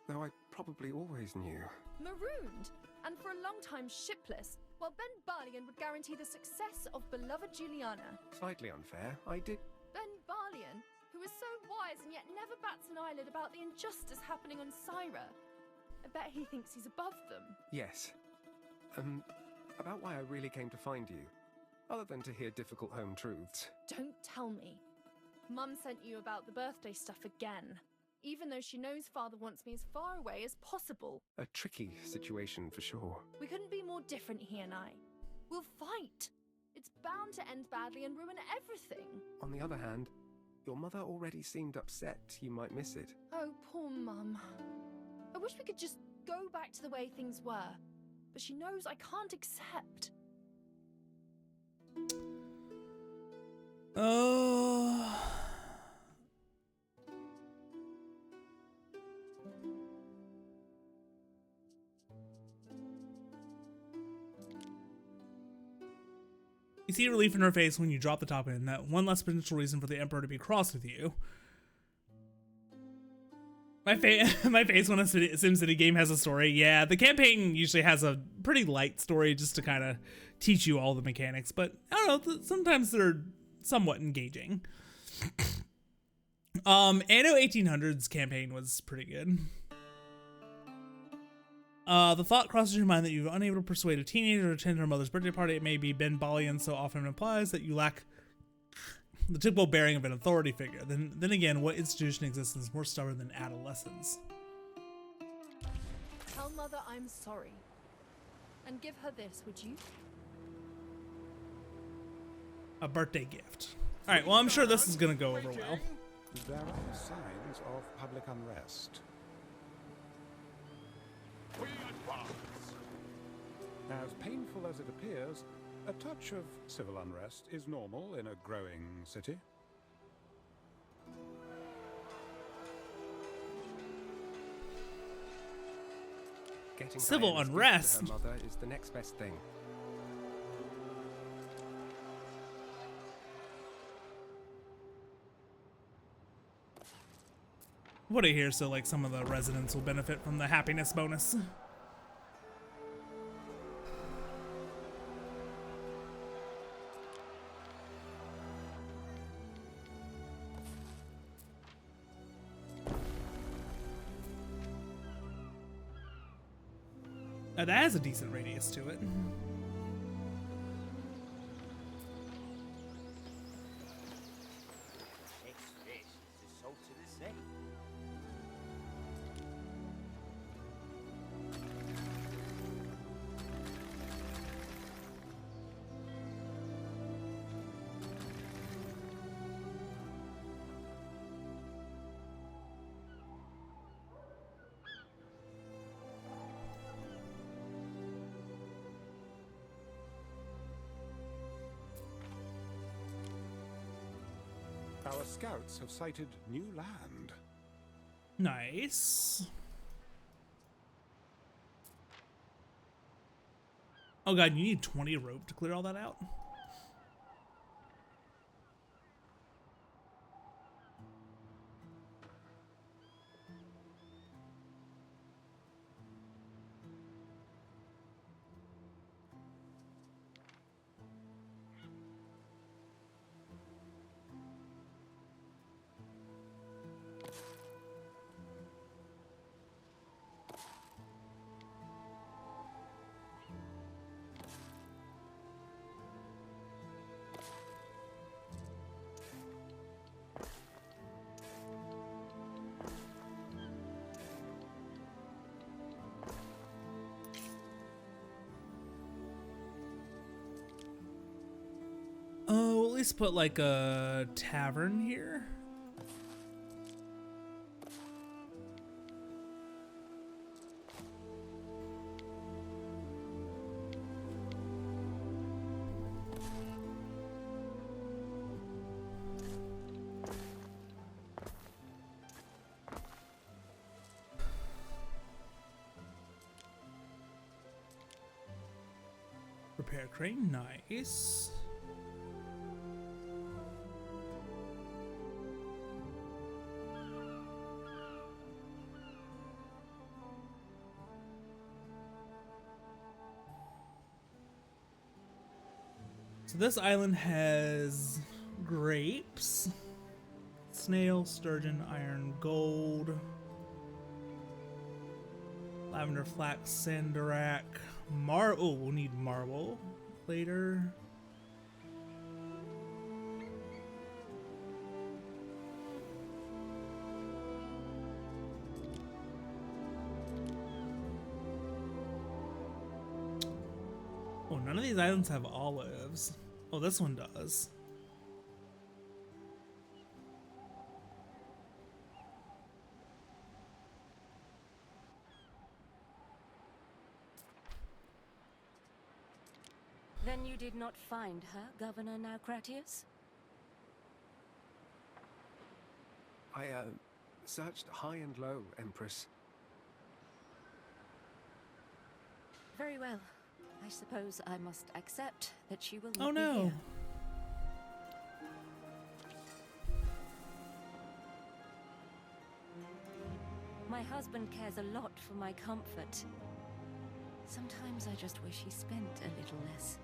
Though I probably always knew. Marooned, and for a long time shipless, while Ben Barlian would guarantee the success of beloved Juliana. Slightly unfair, I did... Ben Barlian, who is so wise and yet never bats an eyelid about the injustice happening on Syra. I bet he thinks he's above them. Yes. About why I really came to find you, other than to hear difficult home truths. Don't tell me. Mum sent you about the birthday stuff again, even though she knows Father wants me as far away as possible. A tricky situation for sure. We couldn't be more different, he and I. We'll fight. It's bound to end badly and ruin everything. On the other hand, your mother already seemed upset you might miss it. Oh, poor Mum. I wish we could just go back to the way things were, but she knows I can't accept. Oh. You see relief in her face when you drop the top in. That one less potential reason for the Emperor to be cross with you. My face when a SimCity game has a story. Yeah, the campaign usually has a pretty light story just to kind of teach you all the mechanics. But I don't know, sometimes they're somewhat engaging. Anno 1800's campaign was pretty good. The thought crosses your mind that you're unable to persuade a teenager to attend her mother's birthday party. It may be Ben Balian so often implies that you lack the typical bearing of an authority figure. Then again, what institution exists is more stubborn than adolescence? Tell Mother I'm sorry. And give her this, would you? A birthday gift. Alright, well, I'm sure this is gonna go over well. There are signs of public unrest. We advance! As painful as it appears, a touch of civil unrest is normal in a growing city. Getting Civil Diana's gift unrest? to her mother is the next best thing. What I hear, so like some of the residents will benefit from the happiness bonus. That has a decent radius to it. This fish is the salt of the sea. Our scouts have sighted new land. Nice. Oh god, you need 20 rope to clear all that out? Oh, at least put like a tavern here. Repair crane, nice. So this island has grapes, snail, sturgeon, iron, gold, lavender, flax, sanderac, oh, we'll need marble later. Oh, none of these islands have olives. Oh, this one does. Then you did not find her, Governor Naucratius? I, searched high and low, Empress. Very well. I suppose I must accept that she will not Oh be no. here. My husband cares a lot for my comfort. Sometimes I just wish he spent a little less.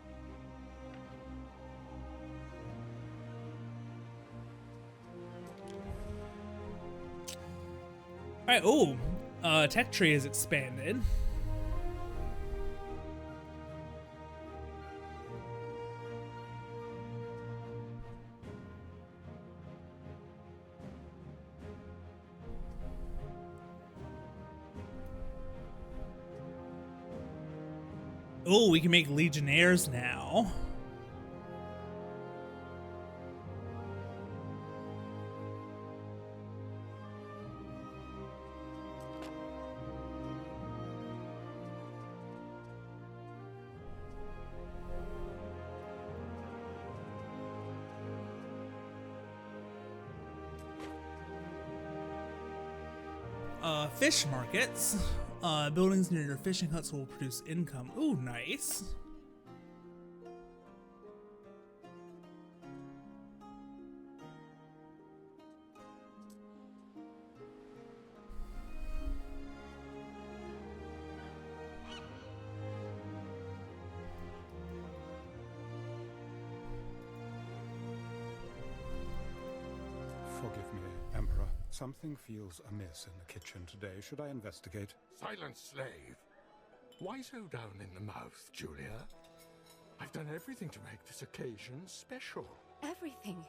Alright, oh, tech tree is expanded. Oh, we can make legionnaires now. Fish markets. Buildings near your fishing huts will produce income. Ooh, nice. Forgive me, Emperor. Something feels amiss in the kitchen today. Should I investigate? Silent slave. Why so down in the mouth, Julia? I've done everything to make this occasion special. Everything.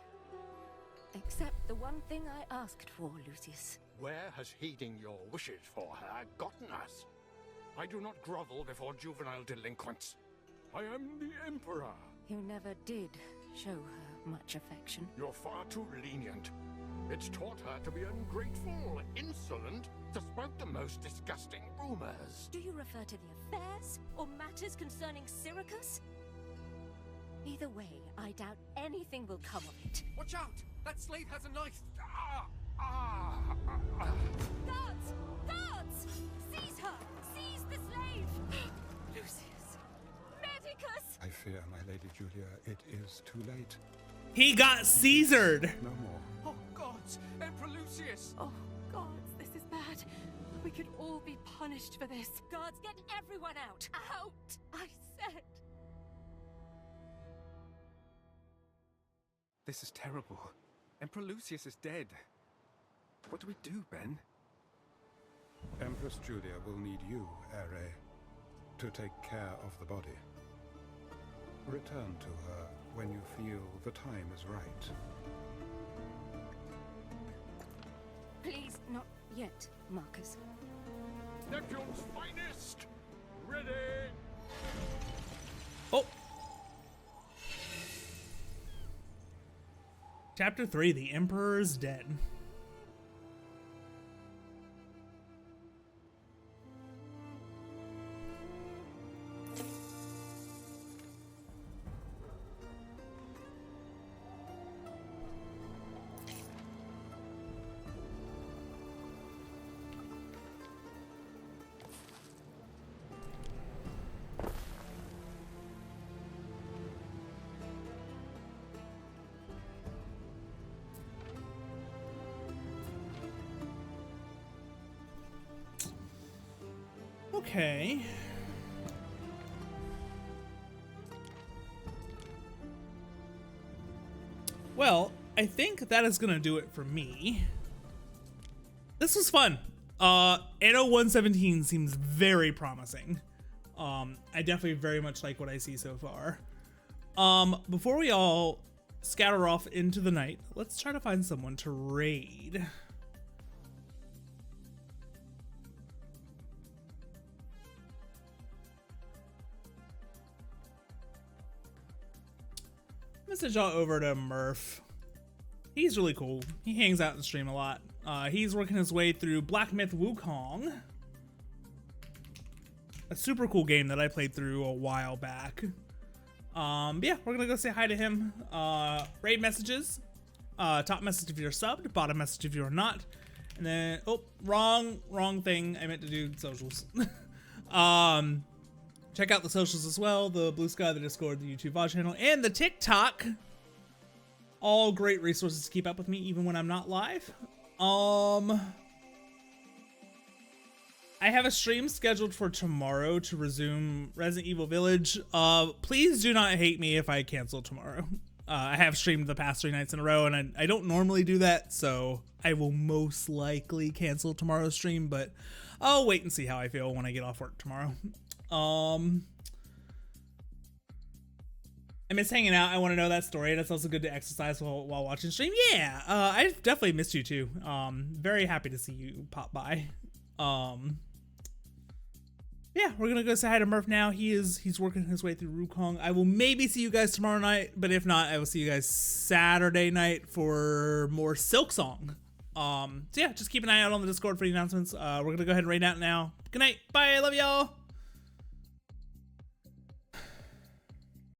Except the one thing I asked for, Lucius. Where has heeding your wishes for her gotten us? I do not grovel before juvenile delinquents. I am the Emperor. You never did show her much affection. You're far too lenient. It's taught her to be ungrateful, insolent, to spout the most disgusting rumors. Do you refer to the affairs or matters concerning Syracuse? Either way, I doubt anything will come of it. Watch out! That slave has a knife! Guards! Guards! Seize her! Seize the slave! Lucius! Medicus! I fear, my Lady Julia, it is too late. He got Caesared! No more. Oh, gods! Emperor Lucius! Oh, gods, this is bad. We could all be punished for this. Guards, get everyone out! Out! I said! This is terrible. Emperor Lucius is dead. What do we do, Ben? Empress Julia will need you, Ere, to take care of the body. Return to her when you feel the time is right. Please, not yet, Marcus. Neptune's finest! Ready! Oh! Chapter 3, The Emperor's Dead. Okay. Well, I think that is gonna do it for me. This was fun. Anno 117 seems very promising. I definitely very much like what I see so far. Before we all scatter off into the night, let's try to find someone to raid. Message y'all over to Murph. He's really cool. He hangs out and stream a lot. He's working his way through Black Myth Wukong, a super cool game that I played through a while back. Yeah, we're gonna go say hi to him. Raid messages. Top message if you're subbed, bottom message if you're not. And then, oh, wrong thing. I meant to do socials. Check out the socials as well, the Blue Sky, the Discord, the YouTube VOD channel, and the TikTok. All great resources to keep up with me even when I'm not live. I have a stream scheduled for tomorrow to resume Resident Evil Village. Please do not hate me if I cancel tomorrow. I have streamed the past 3 nights in a row, and I don't normally do that, so I will most likely cancel tomorrow's stream, but I'll wait and see how I feel when I get off work tomorrow. I miss hanging out. I want to know that story. That's also good to exercise while watching stream. Yeah, I've definitely missed you too. Very happy to see you pop by. Yeah, we're gonna go say hi to Murph now. He's working his way through Wukong. I will maybe see you guys tomorrow night, but if not, I will see you guys Saturday night for more Silksong. So yeah, just keep an eye out on the Discord for the announcements. We're gonna go ahead and raid out now. Good night. Bye. I love y'all.